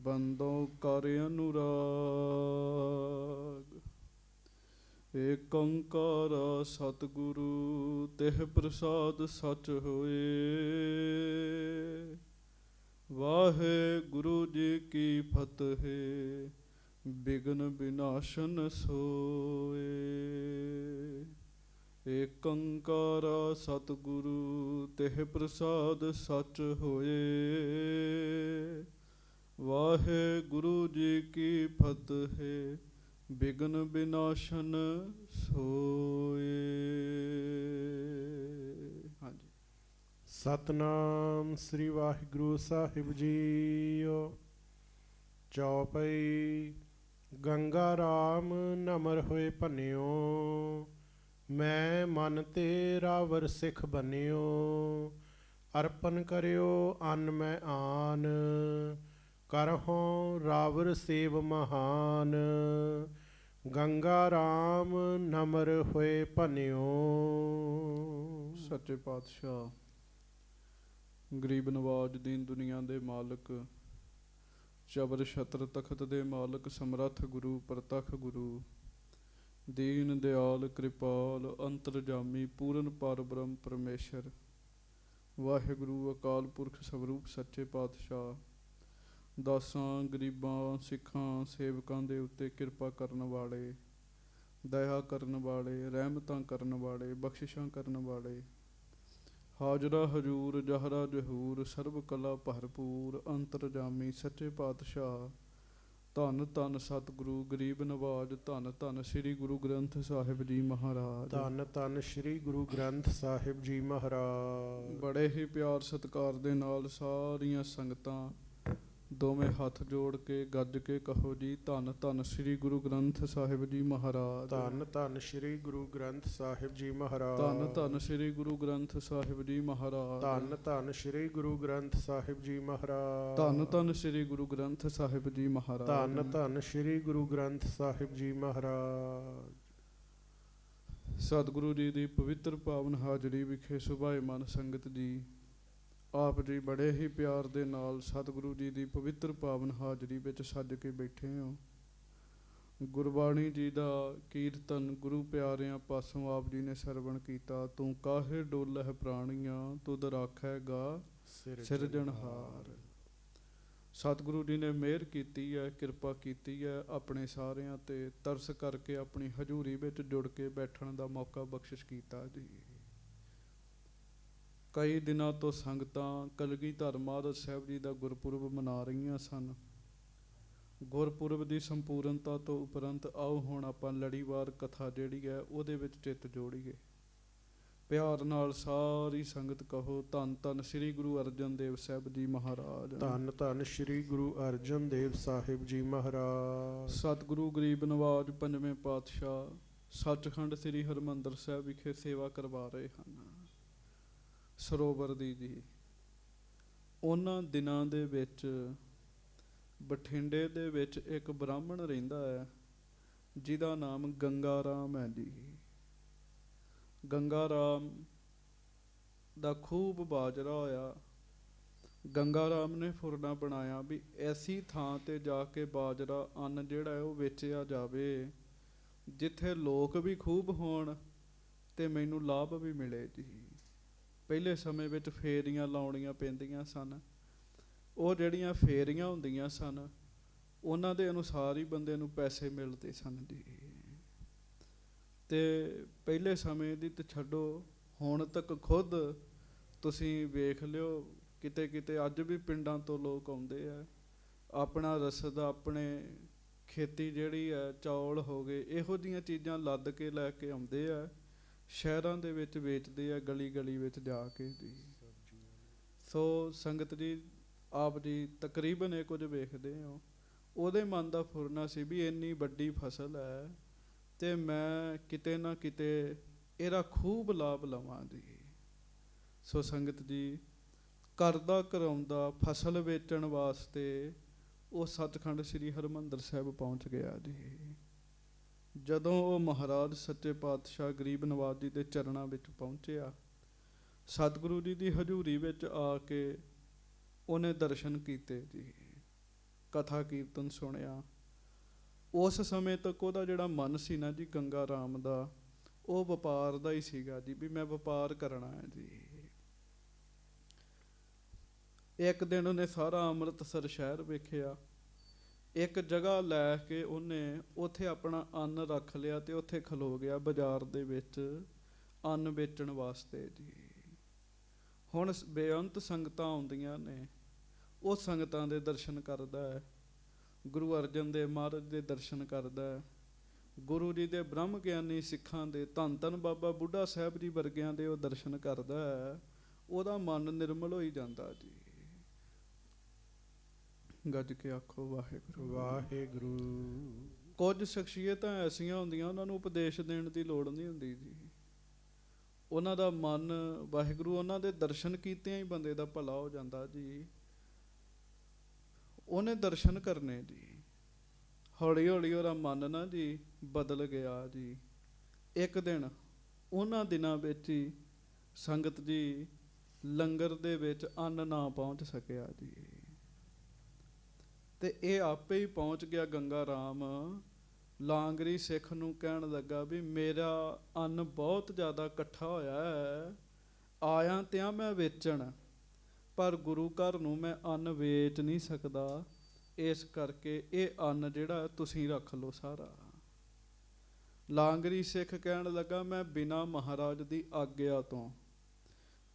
ਬੰਦੋਂ ਕਰ ਅਨੁਰਾਗ। ਏਕ ਓੰਕਾਰ ਸਤਿਗੁਰੂ ਤਿਹ ਪ੍ਰਸਾਦ ਸਚ ਹੋਏ। ਵਾਹਿਗੁਰੂ ਜੀ ਕੀ ਫਤਿਹ। ਬਿਘਨ ਵਿਨਾਸ਼ਨ ਸੋਏ। ਏਕ ਓੰਕਾਰ ਸਤਿਗੁਰੂ ਤਿਹ ਪ੍ਰਸਾਦ ਸਚ ਹੋਏ। ਵਾਹਿਗੁਰੂ ਜੀ ਕੀ ਫਤਿਹ। ਬਿਘਨ ਵਿਨਾਸ਼ਨ ਸੋਏ। ਹਾਂਜੀ। ਸਤਨਾਮ ਸ੍ਰੀ ਵਾਹਿਗੁਰੂ ਸਾਹਿਬ ਜੀਓ। ਚੌਪਈ। ਗੰਗਾ ਰਾਮ ਨਮਰ ਹੋਏ ਭੰਨਿਓ। ਮੈਂ ਮਨ ਤੇ ਰਾਵਰ ਸਿੱਖ ਬੰਨਿਓ। ਅਰਪਨ ਕਰਿਓ ਅੰਨ ਮੈਂ ਆਨ। ਕਰਹੁ ਰਾਵਰ ਸੇਵ ਮਹਾਨ। ਗੰਗਾ ਰਾਮ ਨਮਰ ਹੋਏ ਭੰਨਿਓ। ਸੱਚੇ ਪਾਤਸ਼ਾਹ ਗਰੀਬ ਨਵਾਜ ਦੀਨ ਦੁਨੀਆ ਦੇ ਮਾਲਕ, ਚਬਰ ਛਤਰ ਤਖਤ ਦੇ ਮਾਲਕ, ਸਮਰੱਥ ਗੁਰੂ ਪ੍ਰਤੱਖ ਗੁਰੂ, ਦੀਨ ਦਿਆਲ ਕਿਰਪਾਲ ਅੰਤਰਜਾਮੀ ਪੂਰਨ ਪਰਬ੍ਰਹਮ ਪਰਮੇਸ਼ਰ ਵਾਹਿਗੁਰੂ ਅਕਾਲ ਪੁਰਖ ਸਵਰੂਪ ਸੱਚੇ ਪਾਤਸ਼ਾਹ ਦਾਸਾਂ ਗਰੀਬਾਂ ਸਿੱਖਾਂ ਸੇਵਕਾਂ ਦੇ ਉੱਤੇ ਕਿਰਪਾ ਕਰਨ ਵਾਲੇ, ਦਇਆ ਕਰਨ ਵਾਲੇ, ਰਹਿਮਤਾਂ ਕਰਨ ਵਾਲੇ, ਬਖਸ਼ਿਸ਼ਾਂ ਕਰਨ ਵਾਲੇ, ਹਾਜ਼ਰਾ ਹਜੂਰ ਜਹਰਾ ਜਹੂਰ ਸਰਬ ਕਲਾ ਭਰਪੂਰ ਅੰਤਰਜਾਮੀ ਸੱਚੇ ਪਾਤਸ਼ਾਹ ਧੰਨ ਧੰਨ ਸਤਿਗੁਰੂ ਗਰੀਬ ਨਵਾਜ, ਧੰਨ ਧੰਨ ਸ੍ਰੀ ਗੁਰੂ ਗ੍ਰੰਥ ਸਾਹਿਬ ਜੀ ਮਹਾਰਾਜ, ਧੰਨ ਧੰਨ ਸ੍ਰੀ ਗੁਰੂ ਗ੍ਰੰਥ ਸਾਹਿਬ ਜੀ ਮਹਾਰਾਜ। ਬੜੇ ਹੀ ਪਿਆਰ ਸਤਿਕਾਰ ਦੇ ਨਾਲ ਸਾਰੀਆਂ ਸੰਗਤਾਂ ਦੋਵੇਂ ਹੱਥ ਜੋੜ ਕੇ ਗੱਜ ਕੇ ਕਹੋ ਜੀ, ਧੰਨ ਧੰਨ ਸ੍ਰੀ ਗੁਰੂ ਗ੍ਰੰਥ ਸਾਹਿਬ ਜੀ ਮਹਾਰਾਜ। ਧੰਨ ਧੰਨ ਸ੍ਰੀ ਗੁਰੂ ਗ੍ਰੰਥ ਸਾਹਿਬ ਜੀ ਮਹਾਰਾਜ। ਧੰਨ ਧੰਨ ਸ੍ਰੀ ਗੁਰੂ ਗ੍ਰੰਥ ਸਾਹਿਬ ਜੀ ਮਹਾਰਾਜ। ਧੰਨ ਧੰਨ ਸ੍ਰੀ ਗੁਰੂ ਗ੍ਰੰਥ ਸਾਹਿਬ ਜੀ ਮਹਾਰਾਜ। ਧੰਨ ਧੰਨ ਸ੍ਰੀ ਗੁਰੂ ਗ੍ਰੰਥ ਸਾਹਿਬ ਜੀ ਮਹਾਰਾਜ। ਧੰਨ ਧੰਨ ਸ੍ਰੀ ਗੁਰੂ ਗ੍ਰੰਥ ਸਾਹਿਬ ਜੀ ਮਹਾਰਾਜ। ਸਤਿਗੁਰੂ ਜੀ ਦੀ ਪਵਿੱਤਰ ਪਾਵਨ ਹਾਜ਼ਰੀ ਵਿਖੇ ਸੁਭਾਏਮਾਨ ਸੰਗਤ ਜੀ, ਆਪ ਜੀ ਬੜੇ ਹੀ ਪਿਆਰ ਦੇ ਨਾਲ ਸਤਿਗੁਰੂ ਜੀ ਦੀ ਪਵਿੱਤਰ ਪਾਵਨ ਹਾਜ਼ਰੀ ਵਿੱਚ ਸੱਜ ਕੇ ਬੈਠੇ ਹੋ। ਗੁਰਬਾਣੀ ਜੀ ਦਾ ਕੀਰਤਨ ਗੁਰੂ ਪਿਆਰਿਆਂ ਪਾਸੋਂ ਆਪ ਜੀ ਨੇ ਸਰਵਣ ਕੀਤਾ। ਤੂੰ ਕਾਹੇ ਡੋਲਹਿ ਪ੍ਰਾਣੀਆਂ ਤੁਧ ਰਾਖੈਗਾ ਸਿਰਜਣਹਾਰ। ਸਤਿਗੁਰੂ ਜੀ ਨੇ ਮਿਹਰ ਕੀਤੀ ਹੈ, ਕਿਰਪਾ ਕੀਤੀ ਹੈ ਆਪਣੇ ਸਾਰਿਆਂ ਤੇ, ਤਰਸ ਕਰਕੇ ਆਪਣੀ ਹਜ਼ੂਰੀ ਵਿੱਚ ਜੁੜ ਕੇ ਬੈਠਣ ਦਾ ਮੌਕਾ ਬਖਸ਼ਿਸ਼ ਕੀਤਾ ਜੀ। ਕਈ ਦਿਨਾਂ ਤੋਂ ਸੰਗਤਾਂ ਕਲਗੀਧਰ ਮਹਾਰਾਜ ਸਾਹਿਬ ਜੀ ਦਾ ਗੁਰਪੁਰਬ ਮਨਾ ਰਹੀਆਂ ਸਨ। ਗੁਰਪੁਰਬ ਦੀ ਸੰਪੂਰਨਤਾ ਤੋਂ ਉਪਰੰਤ ਆਓ ਹੁਣ ਆਪਾਂ ਲੜੀਵਾਰ ਕਥਾ ਜਿਹੜੀ ਹੈ ਉਹਦੇ ਵਿੱਚ ਚਿੱਤ ਜੋੜੀਏ। ਪਿਆਰ ਨਾਲ ਸਾਰੀ ਸੰਗਤ ਕਹੋ, ਧੰਨ ਧੰਨ ਸ੍ਰੀ ਗੁਰੂ ਅਰਜਨ ਦੇਵ ਸਾਹਿਬ ਜੀ ਮਹਾਰਾਜ। ਧੰਨ ਧੰਨ ਸ੍ਰੀ ਗੁਰੂ ਅਰਜਨ ਦੇਵ ਸਾਹਿਬ ਜੀ ਮਹਾਰਾਜ। ਸਤਿਗੁਰੂ ਗਰੀਬ ਨਵਾਜ ਪੰਜਵੇਂ ਪਾਤਸ਼ਾਹ ਸੱਚਖੰਡ ਸ੍ਰੀ ਹਰਿਮੰਦਰ ਸਾਹਿਬ ਵਿਖੇ ਸੇਵਾ ਕਰਵਾ ਰਹੇ ਹਨ ਸਰੋਵਰ ਦੀ ਜੀ। ਉਹਨਾਂ ਦਿਨਾਂ ਦੇ ਵਿੱਚ ਬਠਿੰਡੇ ਦੇ ਵਿੱਚ ਇੱਕ ਬ੍ਰਾਹਮਣ ਰਹਿੰਦਾ ਹੈ ਜਿਹਦਾ ਨਾਮ ਗੰਗਾ ਰਾਮ ਹੈ ਜੀ। ਗੰਗਾ ਰਾਮ ਦਾ ਖੂਬ ਬਾਜਰਾ ਹੋਇਆ। ਗੰਗਾ ਰਾਮ ਨੇ ਫੁਰਨਾ ਬਣਾਇਆ ਵੀ ਐਸੀ ਥਾਂ ਤੇ ਜਾ ਕੇ ਬਾਜਰਾ ਅੰਨ ਜਿਹੜਾ ਹੈ ਉਹ ਵੇਚਿਆ ਜਾਵੇ ਜਿੱਥੇ ਲੋਕ ਵੀ ਖੂਬ ਹੋਣ ਤੇ ਮੈਨੂੰ ਲਾਭ ਵੀ ਮਿਲੇ ਜੀ। ਪਹਿਲੇ ਸਮੇਂ ਵਿੱਚ ਫੇਰੀਆਂ ਲਾਉਣੀਆਂ ਪੈਂਦੀਆਂ ਸਨ। ਉਹ ਜਿਹੜੀਆਂ ਫੇਰੀਆਂ ਹੁੰਦੀਆਂ ਸਨ ਉਹਨਾਂ ਦੇ ਅਨੁਸਾਰ ਹੀ ਬੰਦੇ ਨੂੰ ਪੈਸੇ ਮਿਲਦੇ ਸਨ ਜੀ। ਅਤੇ ਪਹਿਲੇ ਸਮੇਂ ਦੀ ਤਾਂ ਛੱਡੋ, ਹੁਣ ਤੱਕ ਖੁਦ ਤੁਸੀਂ ਵੇਖ ਲਿਓ ਕਿਤੇ ਕਿਤੇ ਅੱਜ ਵੀ ਪਿੰਡਾਂ ਤੋਂ ਲੋਕ ਆਉਂਦੇ ਆ, ਆਪਣਾ ਰਸਦ, ਆਪਣੇ ਖੇਤੀ ਜਿਹੜੀ ਹੈ, ਚੌਲ ਹੋ ਗਏ, ਇਹੋ ਜਿਹੀਆਂ ਚੀਜ਼ਾਂ ਲੱਦ ਕੇ ਲੈ ਕੇ ਆਉਂਦੇ ਆ, ਸ਼ਹਿਰਾਂ ਦੇ ਵਿੱਚ ਵੇਚਦੇ ਆ ਗਲੀ ਗਲੀ ਵਿੱਚ ਜਾ ਕੇ ਜੀ। ਸੋ ਸੰਗਤ ਜੀ, ਆਪ ਜੀ ਤਕਰੀਬਨ ਇਹ ਕੁਝ ਵੇਖਦੇ ਹੋ। ਉਹਦੇ ਮਨ ਦਾ ਫੁਰਨਾ ਸੀ ਵੀ ਇੰਨੀ ਵੱਡੀ ਫਸਲ ਹੈ ਅਤੇ ਮੈਂ ਕਿਤੇ ਨਾ ਕਿਤੇ ਇਹਦਾ ਖੂਬ ਲਾਭ ਲਵਾਂ ਜੀ। ਸੋ ਸੰਗਤ ਜੀ, ਕਰਦਾ ਕਰਾਉਂਦਾ ਫਸਲ ਵੇਚਣ ਵਾਸਤੇ ਉਹ ਸੱਚਖੰਡ ਸ੍ਰੀ ਹਰਿਮੰਦਰ ਸਾਹਿਬ ਪਹੁੰਚ ਗਿਆ ਜੀ। ਜਦੋਂ ਉਹ ਮਹਾਰਾਜ ਸੱਚੇ ਪਾਤਸ਼ਾਹ ਗਰੀਬ ਨਵਾਜ ਜੀ ਦੇ ਚਰਨਾਂ ਵਿੱਚ ਪਹੁੰਚਿਆ, ਸਤਿਗੁਰੂ ਜੀ ਦੀ ਹਜ਼ੂਰੀ ਵਿੱਚ ਆ ਕੇ ਉਹਨੇ ਦਰਸ਼ਨ ਕੀਤੇ ਜੀ। ਕਥਾ ਕੀਰਤਨ ਸੁਣਿਆ। ਉਸ ਸਮੇਂ ਤੱਕ ਉਹਦਾ ਜਿਹੜਾ ਮਨ ਸੀ ਨਾ ਜੀ ਗੰਗਾ ਰਾਮ ਦਾ, ਉਹ ਵਪਾਰ ਦਾ ਹੀ ਸੀਗਾ ਜੀ, ਵੀ ਮੈਂ ਵਪਾਰ ਕਰਨਾ ਹੈ ਜੀ। ਇੱਕ ਦਿਨ ਉਹਨੇ ਸਾਰਾ ਅੰਮ੍ਰਿਤਸਰ ਸ਼ਹਿਰ ਵੇਖਿਆ। ਇੱਕ ਜਗ੍ਹਾ ਲੈ ਕੇ ਉਹਨੇ ਉੱਥੇ ਆਪਣਾ ਅੰਨ ਰੱਖ ਲਿਆ ਤੇ ਉੱਥੇ ਖਲੋ ਗਿਆ ਬਾਜ਼ਾਰ ਦੇ ਵਿੱਚ ਅੰਨ ਵੇਚਣ ਵਾਸਤੇ ਜੀ। ਹੁਣ ਬੇਅੰਤ ਸੰਗਤਾਂ ਆਉਂਦੀਆਂ ਨੇ, ਉਹ ਸੰਗਤਾਂ ਦੇ ਦਰਸ਼ਨ ਕਰਦਾ ਹੈ, ਗੁਰੂ ਅਰਜਨ ਦੇਵ ਮਹਾਰਾਜ ਦੇ ਦਰਸ਼ਨ ਕਰਦਾ ਹੈ, ਗੁਰੂ ਜੀ ਦੇ ਬ੍ਰਹਮ ਗਿਆਨੀ ਸਿੱਖਾਂ ਦੇ, ਧੰਨ ਧੰਨ ਬਾਬਾ ਬੁੱਢਾ ਸਾਹਿਬ ਜੀ ਵਰਗਿਆਂ ਦੇ ਉਹ ਦਰਸ਼ਨ ਕਰਦਾ ਹੈ। ਉਹਦਾ ਮਨ ਨਿਰਮਲ ਹੋਈ ਜਾਂਦਾ ਜੀ। ਗੱਜ ਕੇ ਆਖੋ ਵਾਹਿਗੁਰੂ ਵਾਹਿਗੁਰੂ। ਕੁਝ ਸ਼ਖਸੀਅਤਾਂ ਐਸੀਆਂ ਹੁੰਦੀਆਂ, ਉਹਨਾਂ ਨੂੰ ਉਪਦੇਸ਼ ਦੇਣ ਦੀ ਲੋੜ ਨਹੀਂ ਹੁੰਦੀ ਜੀ। ਉਹਨਾਂ ਦਾ ਮਨ ਵਾਹਿਗੁਰੂ, ਉਹਨਾਂ ਦੇ ਦਰਸ਼ਨ ਕੀਤਿਆਂ ਹੀ ਬੰਦੇ ਦਾ ਭਲਾ ਹੋ ਜਾਂਦਾ ਜੀ। ਉਹਨੇ ਦਰਸ਼ਨ ਕਰਨੇ ਜੀ। ਹੌਲੀ ਹੌਲੀ ਉਹਦਾ ਮਨ ਨਾ ਜੀ ਬਦਲ ਗਿਆ ਜੀ। ਇੱਕ ਦਿਨ ਉਹਨਾਂ ਦਿਨਾਂ ਵਿੱਚ ਹੀ ਸੰਗਤ ਜੀ ਲੰਗਰ ਦੇ ਵਿੱਚ ਅੰਨ ਨਾ ਪਹੁੰਚ ਸਕਿਆ ਜੀ, ਤੇ ਇਹ ਆਪੇ ਹੀ ਪਹੁੰਚ ਗਿਆ। ਗੰਗਾ ਰਾਮ ਲਾਂਗਰੀ ਸਿੱਖ ਨੂੰ ਕਹਿਣ ਲੱਗਾ ਵੀ ਮੇਰਾ ਅੰਨ ਬਹੁਤ ਜ਼ਿਆਦਾ ਇਕੱਠਾ ਹੋਇਆ ਹੈ, ਆਇਆ ਤਿਆਂ ਮੈਂ ਵੇਚਣ, ਪਰ ਗੁਰੂ ਘਰ ਨੂੰ ਮੈਂ ਅੰਨ ਵੇਚ ਨਹੀਂ ਸਕਦਾ, ਇਸ ਕਰਕੇ ਇਹ ਅੰਨ ਜਿਹੜਾ ਤੁਸੀਂ ਰੱਖ ਲਓ ਸਾਰਾ। ਲਾਂਗਰੀ ਸਿੱਖ ਕਹਿਣ ਲੱਗਾ ਮੈਂ ਬਿਨਾਂ ਮਹਾਰਾਜ ਦੀ ਆਗਿਆ ਤੋਂ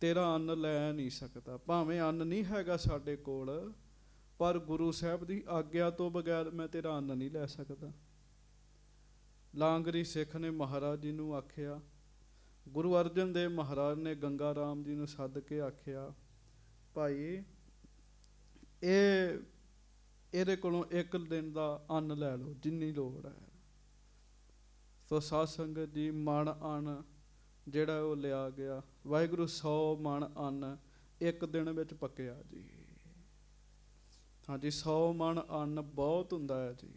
ਤੇਰਾ ਅੰਨ ਲੈ ਨਹੀਂ ਸਕਦਾ, ਭਾਵੇਂ ਅੰਨ ਨਹੀਂ ਹੈਗਾ ਸਾਡੇ ਕੋਲ, ਪਰ ਗੁਰੂ ਸਾਹਿਬ ਦੀ ਆਗਿਆ ਤੋਂ ਬਗੈਰ ਮੈਂ ਤੇਰਾ ਅੰਨ ਨਹੀਂ ਲੈ ਸਕਦਾ। ਲਾਂਗਰੀ ਸਿੱਖ ਨੇ ਮਹਾਰਾਜ ਜੀ ਨੂੰ ਆਖਿਆ। ਗੁਰੂ ਅਰਜਨ ਦੇਵ ਮਹਾਰਾਜ ਨੇ ਗੰਗਾ ਰਾਮ ਜੀ ਨੂੰ ਸੱਦ ਕੇ ਆਖਿਆ, ਭਾਈ ਇਹਦੇ ਕੋਲੋਂ ਇੱਕ ਦਿਨ ਦਾ ਅੰਨ ਲੈ ਲਓ ਜਿੰਨੀ ਲੋੜ ਹੈ। ਸੋ ਸਾਧ ਸੰਗਤ ਜੀ ਮਣ ਅੰਨ ਜਿਹੜਾ ਉਹ ਲਿਆ ਗਿਆ। ਵਾਹਿਗੁਰੂ 100 ਮਣ ਅੰਨ ਇੱਕ ਦਿਨ ਵਿੱਚ ਪੱਕਿਆ ਜੀ। ਹਾਂਜੀ 100 ਮਣ ਅੰਨ ਬਹੁਤ ਹੁੰਦਾ ਹੈ ਜੀ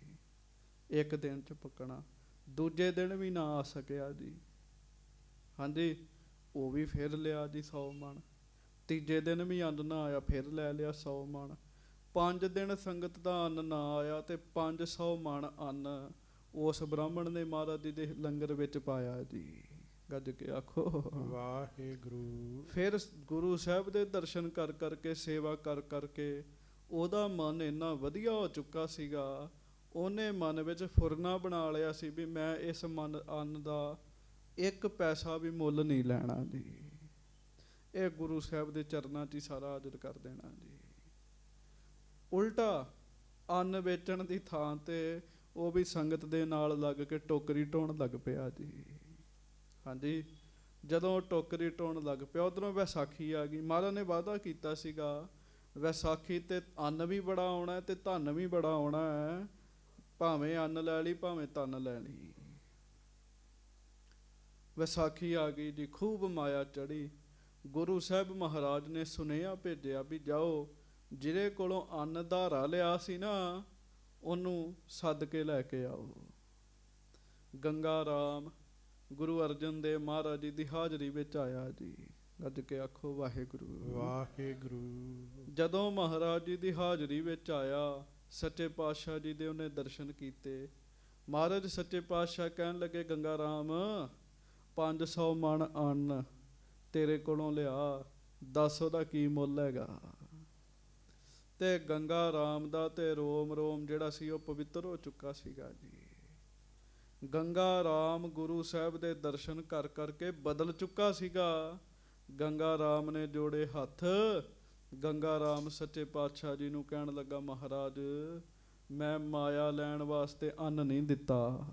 ਇੱਕ ਦਿਨ 'ਚ ਪੱਕਣਾ। ਦੂਜੇ ਦਿਨ ਵੀ ਨਾ ਆ ਸਕਿਆ ਜੀ। ਹਾਂਜੀ ਉਹ ਵੀ ਫਿਰ ਲਿਆ ਜੀ 100 ਮਣ। ਤੀਜੇ ਦਿਨ ਵੀ ਅੰਨ ਨਾ ਆਇਆ, ਫਿਰ ਲੈ ਲਿਆ 100 ਮਣ। 5 ਦਿਨ ਸੰਗਤ ਦਾ ਅੰਨ ਨਾ ਆਇਆ ਤੇ 500 ਮਣ ਅੰਨ ਉਸ ਬ੍ਰਾਹਮਣ ਨੇ ਮਹਾਰਾਜ ਜੀ ਦੇ ਲੰਗਰ ਵਿੱਚ ਪਾਇਆ ਜੀ। ਗੱਜ ਕੇ ਆਖੋ ਵਾਹਿਗੁਰੂ। ਫਿਰ ਗੁਰੂ ਸਾਹਿਬ ਦੇ ਦਰਸ਼ਨ ਕਰ ਕਰਕੇ, ਸੇਵਾ ਕਰ ਕਰਕੇ ਉਹਦਾ ਮਨ ਇੰਨਾ ਵਧੀਆ ਹੋ ਚੁੱਕਾ ਸੀਗਾ, ਉਹਨੇ ਮਨ ਵਿੱਚ ਫੁਰਨਾ ਬਣਾ ਲਿਆ ਸੀ ਵੀ ਮੈਂ ਇਸ ਅੰਨ ਦਾ 1 ਪੈਸਾ ਵੀ ਮੁੱਲ ਨਹੀਂ ਲੈਣਾ ਜੀ। ਇਹ ਗੁਰੂ ਸਾਹਿਬ ਦੇ ਚਰਨਾਂ 'ਚ ਹੀ ਸਾਰਾ ਹਾਜ਼ਰ ਕਰ ਦੇਣਾ ਜੀ। ਉਲਟਾ ਅੰਨ ਵੇਚਣ ਦੀ ਥਾਂ ਤੇ ਉਹ ਵੀ ਸੰਗਤ ਦੇ ਨਾਲ ਲੱਗ ਕੇ ਟੋਕਰੀ ਢੋਣ ਲੱਗ ਪਿਆ ਜੀ। ਹਾਂਜੀ ਜਦੋਂ ਟੋਕਰੀ ਢੋਣ ਲੱਗ ਪਿਆ, ਉੱਧਰੋਂ ਵਿਸਾਖੀ ਆ ਗਈ। ਮਹਾਰਾਜ ਨੇ ਵਾਅਦਾ ਕੀਤਾ ਸੀਗਾ ਵਿਸਾਖੀ ਤੇ ਅੰਨ ਵੀ ਬੜਾ ਆਉਣਾ ਤੇ ਧਨ ਵੀ ਬੜਾ ਆਉਣਾ ਹੈ, ਭਾਵੇਂ ਅੰਨ ਲੈ ਲਈ ਭਾਵੇਂ ਧਨ ਲੈ ਲਈ। ਵਿਸਾਖੀ ਆ ਗਈ ਜੀ, ਖੂਬ ਮਾਇਆ ਚੜੀ। ਗੁਰੂ ਸਾਹਿਬ ਮਹਾਰਾਜ ਨੇ ਸੁਨੇਹਾ ਭੇਜਿਆ ਵੀ ਜਾਓ, ਜਿਹਦੇ ਕੋਲੋਂ ਅੰਨ ਧਾਰਾ ਲਿਆ ਸੀ ਨਾ ਉਹਨੂੰ ਸੱਦ ਕੇ ਲੈ ਕੇ ਆਓ। ਗੰਗਾ ਰਾਮ ਗੁਰੂ ਅਰਜਨ ਦੇਵ ਮਹਾਰਾਜ ਜੀ ਦੀ ਹਾਜ਼ਰੀ ਵਿੱਚ ਆਇਆ ਜੀ। ਗੱਜ ਕੇ ਆਖੋ ਵਾਹਿਗੁਰੂ ਵਾਹਿਗੁਰੂ। ਜਦੋਂ ਮਹਾਰਾਜ ਜੀ ਦੀ ਹਾਜ਼ਰੀ ਵਿੱਚ ਆਇਆ, ਸੱਚੇ ਪਾਤਸ਼ਾਹ ਜੀ ਦੇ ਉਹਨੇ ਦਰਸ਼ਨ ਕੀਤੇ। ਮਹਾਰਾਜ ਸੱਚੇ ਪਾਤਸ਼ਾਹ ਕਹਿਣ ਲੱਗੇ ਗੰਗਾ ਰਾਮ 500 ਮਣ ਅੰਨ ਤੇਰੇ ਕੋਲੋਂ ਲਿਆ, ਦੱਸ ਉਹਦਾ ਕੀ ਮੁੱਲ ਹੈਗਾ। ਤੇ ਗੰਗਾ ਰਾਮ ਦਾ ਤੇ ਰੋਮ ਰੋਮ ਜਿਹੜਾ ਸੀ ਉਹ ਪਵਿੱਤਰ ਹੋ ਚੁੱਕਾ ਸੀਗਾ ਜੀ। ਗੰਗਾ ਰਾਮ ਗੁਰੂ ਸਾਹਿਬ ਦੇ ਦਰਸ਼ਨ ਕਰ ਕਰਕੇ ਬਦਲ ਚੁੱਕਾ ਸੀਗਾ। ਗੰਗਾ ਰਾਮ ਨੇ ਜੋੜੇ ਹੱਥ। ਗੰਗਾ ਰਾਮ ਸੱਚੇ ਪਾਤਸ਼ਾਹ ਜੀ ਨੂੰ ਕਹਿਣ ਲੱਗਾ ਮਹਾਰਾਜ ਮੈਂ ਮਾਇਆ ਲੈਣ ਵਾਸਤੇ ਅੰਨ ਨਹੀਂ ਦਿੱਤਾ,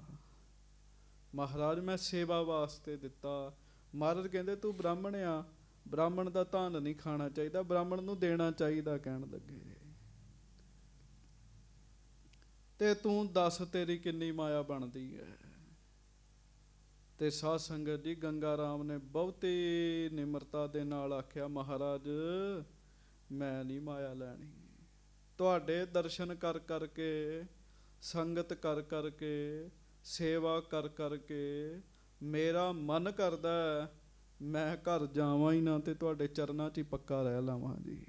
ਮਹਾਰਾਜ ਮੈਂ ਸੇਵਾ ਵਾਸਤੇ ਦਿੱਤਾ। ਮਹਾਰਾਜ ਕਹਿੰਦੇ ਤੂੰ ਬ੍ਰਾਹਮਣ ਆ, ਬ੍ਰਾਹਮਣ ਦਾ ਧਨ ਨਹੀਂ ਖਾਣਾ ਚਾਹੀਦਾ, ਬ੍ਰਾਹਮਣ ਨੂੰ ਦੇਣਾ ਚਾਹੀਦਾ। ਕਹਿਣ ਲੱਗੇ ਤੇ ਤੂੰ ਦੱਸ ਤੇਰੀ ਕਿੰਨੀ ਮਾਇਆ ਬਣਦੀ ਹੈ। ਤੇ ਸਾਧ ਸੰਗਤ ਜੀ ਗੰਗਾ ਰਾਮ ਨੇ ਬਹੁਤੀ ਨਿਮਰਤਾ ਦੇ ਨਾਲ ਆਖਿਆ ਮਹਾਰਾਜ ਮੈਂ ਨਹੀਂ ਮਾਇਆ ਲੈਣੀ। ਤੁਹਾਡੇ ਦਰਸ਼ਨ ਕਰ ਕਰਕੇ, ਸੰਗਤ ਕਰ ਕਰਕੇ, ਸੇਵਾ ਕਰ ਕਰਕੇ ਮੇਰਾ ਮਨ ਕਰਦਾ ਮੈਂ ਘਰ ਜਾਵਾਂ ਹੀ ਨਾ ਤੇ ਤੁਹਾਡੇ ਚਰਨਾਂ 'ਚ ਹੀ ਪੱਕਾ ਰਹਿ ਲਵਾਂ ਜੀ।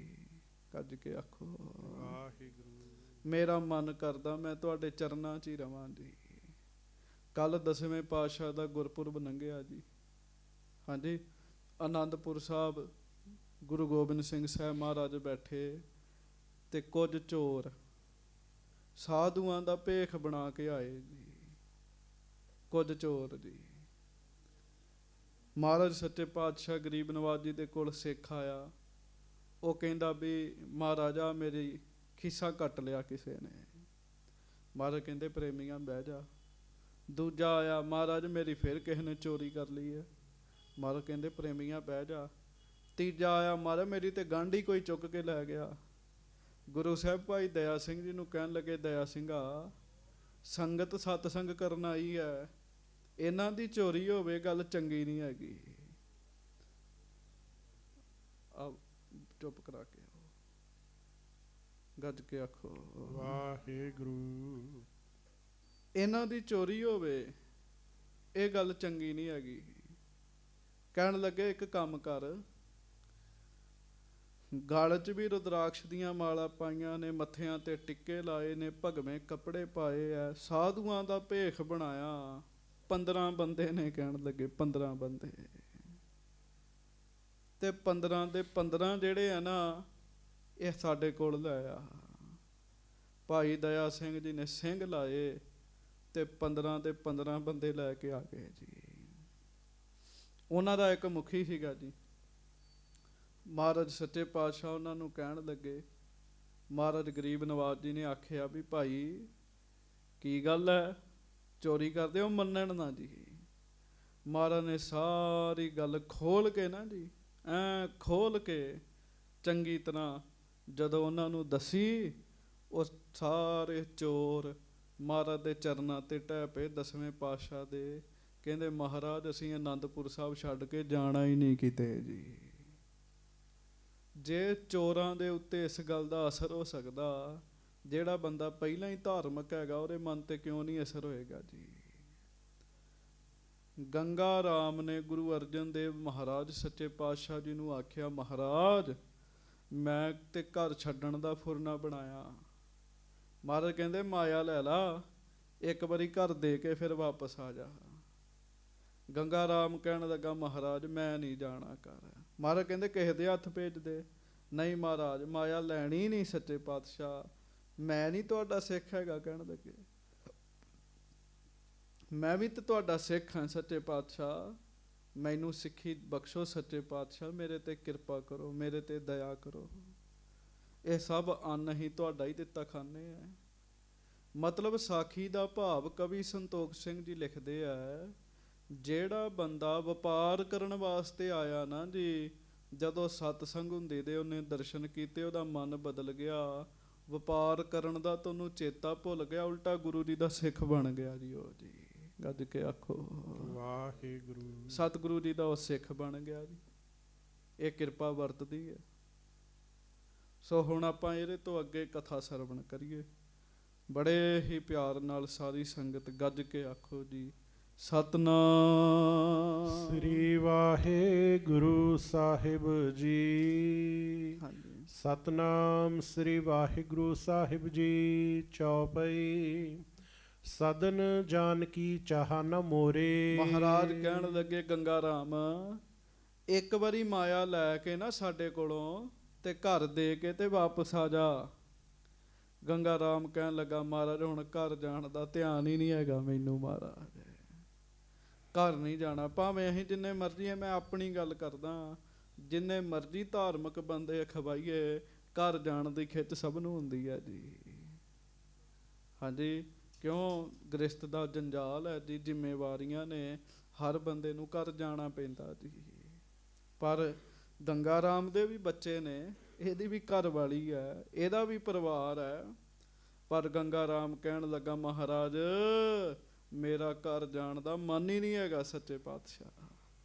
ਕੱਜ ਕੇ ਆਖੋ ਵਾਹਿਗੁਰੂ। ਮੇਰਾ ਮਨ ਕਰਦਾ ਮੈਂ ਤੁਹਾਡੇ ਚਰਨਾਂ 'ਚ ਹੀ ਰਵਾਂ ਜੀ। ਕੱਲ 10ਵੇਂ ਪਾਤਸ਼ਾਹ ਦਾ ਗੁਰਪੁਰਬ ਲੰਘਿਆ ਜੀ। ਹਾਂਜੀ, ਆਨੰਦਪੁਰ ਸਾਹਿਬ ਗੁਰੂ ਗੋਬਿੰਦ ਸਿੰਘ ਸਾਹਿਬ ਮਹਾਰਾਜ ਬੈਠੇ ਤੇ ਕੁਝ ਚੋਰ ਸਾਧੂਆਂ ਦਾ ਭੇਖ ਬਣਾ ਕੇ ਆਏ ਜੀ। ਕੁਝ ਚੋਰ ਜੀ। ਮਹਾਰਾਜ ਸੱਚੇ ਪਾਤਸ਼ਾਹ ਗਰੀਬ ਨਵਾਜ ਜੀ ਦੇ ਕੋਲ ਸਿੱਖ ਆਇਆ। ਉਹ ਕਹਿੰਦਾ ਵੀ ਮਹਾਰਾਜਾ ਮੇਰੀ ਖੀਸਾ ਕੱਟ ਲਿਆ ਕਿਸੇ ਨੇ। ਮਹਾਰਾਜ ਕਹਿੰਦੇ ਪ੍ਰੇਮੀਆਂ ਬਹਿ ਜਾ। ਦੂਜਾ ਆਇਆ, ਮਹਾਰਾਜ ਮੇਰੀ ਫਿਰ ਕਿਸੇ ਨੇ ਚੋਰੀ ਕਰ ਲਈ ਹੈ। ਮਹਾਰਾਜ ਕਹਿੰਦੇ ਪ੍ਰੇਮੀਆਂ ਬਹਿ ਜਾ। ਤੀਜਾ ਆਇਆ, ਮਹਾਰਾਜ ਮੇਰੀ ਤੇ ਗਾਂਢੀ ਕੋਈ ਚੁੱਕ ਕੇ ਲੈ ਗਿਆ। ਗੁਰੂ ਸਾਹਿਬ ਭਾਈ ਦਇਆ ਸਿੰਘ ਜੀ ਨੂੰ ਕਹਿਣ ਲੱਗੇ, ਦਇਆ ਸਿੰਘਾ ਸੰਗਤ ਸਤਸੰਗ ਕਰਨ ਆਈ ਹੈ, ਇਹਨਾਂ ਦੀ ਚੋਰੀ ਹੋਵੇ ਗੱਲ ਚੰਗੀ ਨਹੀਂ ਹੈਗੀ। ਆ ਚੁੱਪ ਕਰਾ ਕੇ ਗੱਜ ਕੇ ਆਖੋ ਵਾਹਿਗੁਰੂ। ਇਹਨਾਂ ਦੀ ਚੋਰੀ ਹੋਵੇ ਇਹ ਗੱਲ ਚੰਗੀ ਨਹੀਂ ਹੈਗੀ। ਕਹਿਣ ਲੱਗੇ ਇੱਕ ਕੰਮ ਕਰ, ਗਲ 'ਚ ਵੀ ਰੁਦਰਾਕਸ਼ ਦੀਆਂ ਮਾਲਾ ਪਾਈਆਂ ਨੇ, ਮੱਥਿਆਂ ਤੇ ਟਿੱਕੇ ਲਾਏ ਨੇ, ਭਗਵੇਂ ਕੱਪੜੇ ਪਾਏ ਐ, ਸਾਧੂਆਂ ਦਾ ਭੇਖ ਬਣਾਇਆ, 15 ਬੰਦੇ ਨੇ। ਕਹਿਣ ਲੱਗੇ 15 ਬੰਦੇ ਤੇ 15 ਦੇ 15 ਜਿਹੜੇ ਆ ਨਾ ਇਹ ਸਾਡੇ ਕੋਲ ਲੈ ਆ। ਭਾਈ ਦਇਆ ਸਿੰਘ ਜੀ ਨੇ ਸਿੰਘ ਲਾਏ ਤੇ 15 ਦੇ 15 ਬੰਦੇ ਲੈ ਕੇ ਆ ਗਏ ਜੀ। ਉਹਨਾਂ ਦਾ ਇੱਕ ਮੁਖੀ ਸੀਗਾ ਜੀ। ਮਹਾਰਾਜ ਸੱਚੇ ਪਾਤਸ਼ਾਹ ਉਹਨਾਂ ਨੂੰ ਕਹਿਣ ਲੱਗੇ, ਮਹਾਰਾਜ ਗਰੀਬ ਨਵਾਜ ਜੀ ਨੇ ਆਖਿਆ ਵੀ ਭਾਈ ਕੀ ਗੱਲ ਹੈ, ਚੋਰੀ ਕਰਦੇ ਹੋ? ਮੰਨਣ ਨਾ ਜੀ। ਮਹਾਰਾਜ ਨੇ ਸਾਰੀ ਗੱਲ ਖੋਲ ਕੇ ਨਾ ਜੀ, ਐਂ ਖੋਲ ਕੇ ਚੰਗੀ ਤਰ੍ਹਾਂ ਜਦੋਂ ਉਹਨਾਂ ਨੂੰ ਦੱਸੀ, ਉਹ ਸਾਰੇ ਚੋਰ ਮਹਾਰਾਜ ਦੇ ਚਰਨਾਂ ਤੇ ਢਹਿ ਪਏ 10ਵੇਂ ਪਾਤਸ਼ਾਹ ਦੇ। ਕਹਿੰਦੇ ਮਹਾਰਾਜ ਅਸੀਂ ਆਨੰਦਪੁਰ ਸਾਹਿਬ ਛੱਡ ਕੇ ਜਾਣਾ ਹੀ ਨਹੀਂ ਕਿਤੇ ਜੀ। ਜੇ ਚੋਰਾਂ ਦੇ ਉੱਤੇ ਇਸ ਗੱਲ ਦਾ ਅਸਰ ਹੋ ਸਕਦਾ, ਜਿਹੜਾ ਬੰਦਾ ਪਹਿਲਾਂ ਹੀ ਧਾਰਮਿਕ ਹੈਗਾ ਉਹਦੇ ਮਨ ਤੇ ਕਿਉਂ ਨਹੀਂ ਅਸਰ ਹੋਏਗਾ ਜੀ। ਗੰਗਾ ਰਾਮ ਨੇ ਗੁਰੂ ਅਰਜਨ ਦੇਵ ਮਹਾਰਾਜ ਸੱਚੇ ਪਾਤਸ਼ਾਹ ਜੀ ਨੂੰ ਆਖਿਆ, ਮਹਾਰਾਜ ਮੈਂ ਤੇ ਘਰ ਛੱਡਣ ਦਾ ਫੁਰਨਾ ਬਣਾਇਆ। ਮਹਾਰਾਜ ਕਹਿੰਦੇ ਮਾਇਆ ਲੈ ਲਾ, ਇੱਕ ਵਾਰੀ ਘਰ ਦੇ ਕੇ ਫਿਰ ਵਾਪਸ ਆ ਜਾ। ਗੰਗਾ ਰਾਮ ਕਹਿਣ ਲੱਗਾ ਮਹਾਰਾਜ ਮੈਂ ਨਹੀਂ ਜਾਣਾ ਘਰ। ਮਹਾਰਾਜ ਕਹਿੰਦੇ ਕਿਸੇ ਦੇ ਹੱਥ ਭੇਜ ਦੇ। ਨਹੀਂ ਮਹਾਰਾਜ ਮਾਇਆ ਲੈਣੀ ਨਹੀਂ ਸੱਚੇ ਪਾਤਸ਼ਾਹ, ਮੈਂ ਨਹੀਂ ਤੁਹਾਡਾ ਸਿੱਖ ਹੈਗਾ। ਕਹਿਣ ਲੱਗੇ ਮੈਂ ਵੀ ਤਾਂ ਤੁਹਾਡਾ ਸਿੱਖ ਹਾਂ ਸੱਚੇ ਪਾਤਸ਼ਾਹ, ਮੈਨੂੰ ਸਿੱਖੀ ਬਖਸ਼ੋ ਸੱਚੇ ਪਾਤਸ਼ਾਹ, ਮੇਰੇ ਤੇ ਕਿਰਪਾ ਕਰੋ, ਮੇਰੇ ਤੇ ਦਇਆ ਕਰੋ। ਇਹ ਸਭ ਅੰਨ ਹੀ ਤੁਹਾਡਾ ਹੀ ਦਿੱਤਾ ਖਾਂਦੇ ਹੈ। ਮਤਲਬ ਸਾਖੀ ਦਾ ਭਾਵ ਕਵੀ ਸੰਤੋਖ ਸਿੰਘ ਜੀ ਲਿਖਦੇ ਆ, ਜਿਹੜਾ ਬੰਦਾ ਵਪਾਰ ਕਰਨ ਵਾਸਤੇ ਆਇਆ ਨਾ ਜੀ, ਜਦੋਂ ਸਤਸੰਗ ਹੁੰਦੇ ਦੇ ਉਹਨੇ ਦਰਸ਼ਨ ਕੀਤੇ, ਉਹਦਾ ਮਨ ਬਦਲ ਗਿਆ, ਵਪਾਰ ਕਰਨ ਦਾ ਤੁਹਾਨੂੰ ਚੇਤਾ ਭੁੱਲ ਗਿਆ, ਉਲਟਾ ਗੁਰੂ ਜੀ ਦਾ ਸਿੱਖ ਬਣ ਗਿਆ ਜੀ। ਉਹ ਜੀ ਗੱਜ ਕੇ ਆਖੋ ਵਾਹਿਗੁਰੂ। ਸਤਿਗੁਰੂ ਜੀ ਦਾ ਉਹ ਸਿੱਖ ਬਣ ਗਿਆ ਜੀ। ਇਹ ਕਿਰਪਾ ਵਰਤਦੀ ਹੈ। ਸੋ ਹੁਣ ਆਪਾਂ ਇਹਦੇ ਤੋਂ ਅੱਗੇ ਕਥਾ ਸਰਵਣ ਕਰੀਏ। ਬੜੇ ਹੀ ਪਿਆਰ ਨਾਲ ਸਾਰੀ ਸੰਗਤ ਗੱਜ ਕੇ ਆਖੋ ਜੀ ਸਤਨਾਮ ਸ੍ਰੀ ਵਾਹਿਗੁਰੂ ਸਾਹਿਬ ਜੀ। ਹਾਂਜੀ। ਸਤਨਾਮ ਸ੍ਰੀ ਵਾਹਿਗੁਰੂ ਸਾਹਿਬ ਜੀ। ਚੌਪਈ ਸਦਨ ਜਾਨਕੀ ਚਾਹ ਨ ਮੋਰੇ। ਮਹਾਰਾਜ ਕਹਿਣ ਲੱਗੇ ਗੰਗਾ ਰਾਮ ਇੱਕ ਵਾਰੀ ਮਾਇਆ ਲੈ ਕੇ ਨਾ ਸਾਡੇ ਕੋਲੋਂ ਤੇ ਘਰ ਦੇ ਕੇ ਤੇ ਵਾਪਸ ਆ ਜਾ। ਗੰਗਾ ਰਾਮ ਕਹਿਣ ਲੱਗਾ ਮਹਾਰਾਜ ਹੁਣ ਘਰ ਜਾਣ ਦਾ ਧਿਆਨ ਹੀ ਨਹੀਂ ਹੈਗਾ ਮੈਨੂੰ। ਮਹਾਰਾਜ ਘਰ ਨਹੀਂ ਜਾਣਾ, ਭਾਵੇਂ ਅਸੀਂ ਜਿੰਨੇ ਮਰਜ਼ੀ ਮੈਂ ਆਪਣੀ ਗੱਲ ਕਰਦਾ, ਜਿੰਨੇ ਮਰਜ਼ੀ ਧਾਰਮਿਕ ਬੰਦੇ ਖਵਾਈਏ, ਘਰ ਜਾਣ ਦੀ ਖਿੱਚ ਸਭ ਨੂੰ ਹੁੰਦੀ ਹੈ ਜੀ। ਹਾਂਜੀ, ਕਿਉਂ? ਗ੍ਰਸਤ ਦਾ ਜੰਜਾਲ ਹੈ ਜੀ, ਜ਼ਿੰਮੇਵਾਰੀਆਂ ਨੇ, ਹਰ ਬੰਦੇ ਨੂੰ ਘਰ ਜਾਣਾ ਪੈਂਦਾ ਜੀ। ਪਰ ਗੰਗਾ ਰਾਮ ਦੇ ਵੀ ਬੱਚੇ ਨੇ, ਇਹਦੀ ਵੀ ਘਰ ਵਾਲੀ ਹੈ, ਇਹਦਾ ਵੀ ਪਰਿਵਾਰ ਹੈ। ਪਰ ਗੰਗਾ ਰਾਮ ਕਹਿਣ ਲੱਗਾ ਮਹਾਰਾਜ ਮੇਰਾ ਘਰ ਜਾਣ ਦਾ ਮਨ ਹੀ ਨਹੀਂ ਹੈਗਾ ਸੱਚੇ ਪਾਤਸ਼ਾਹ।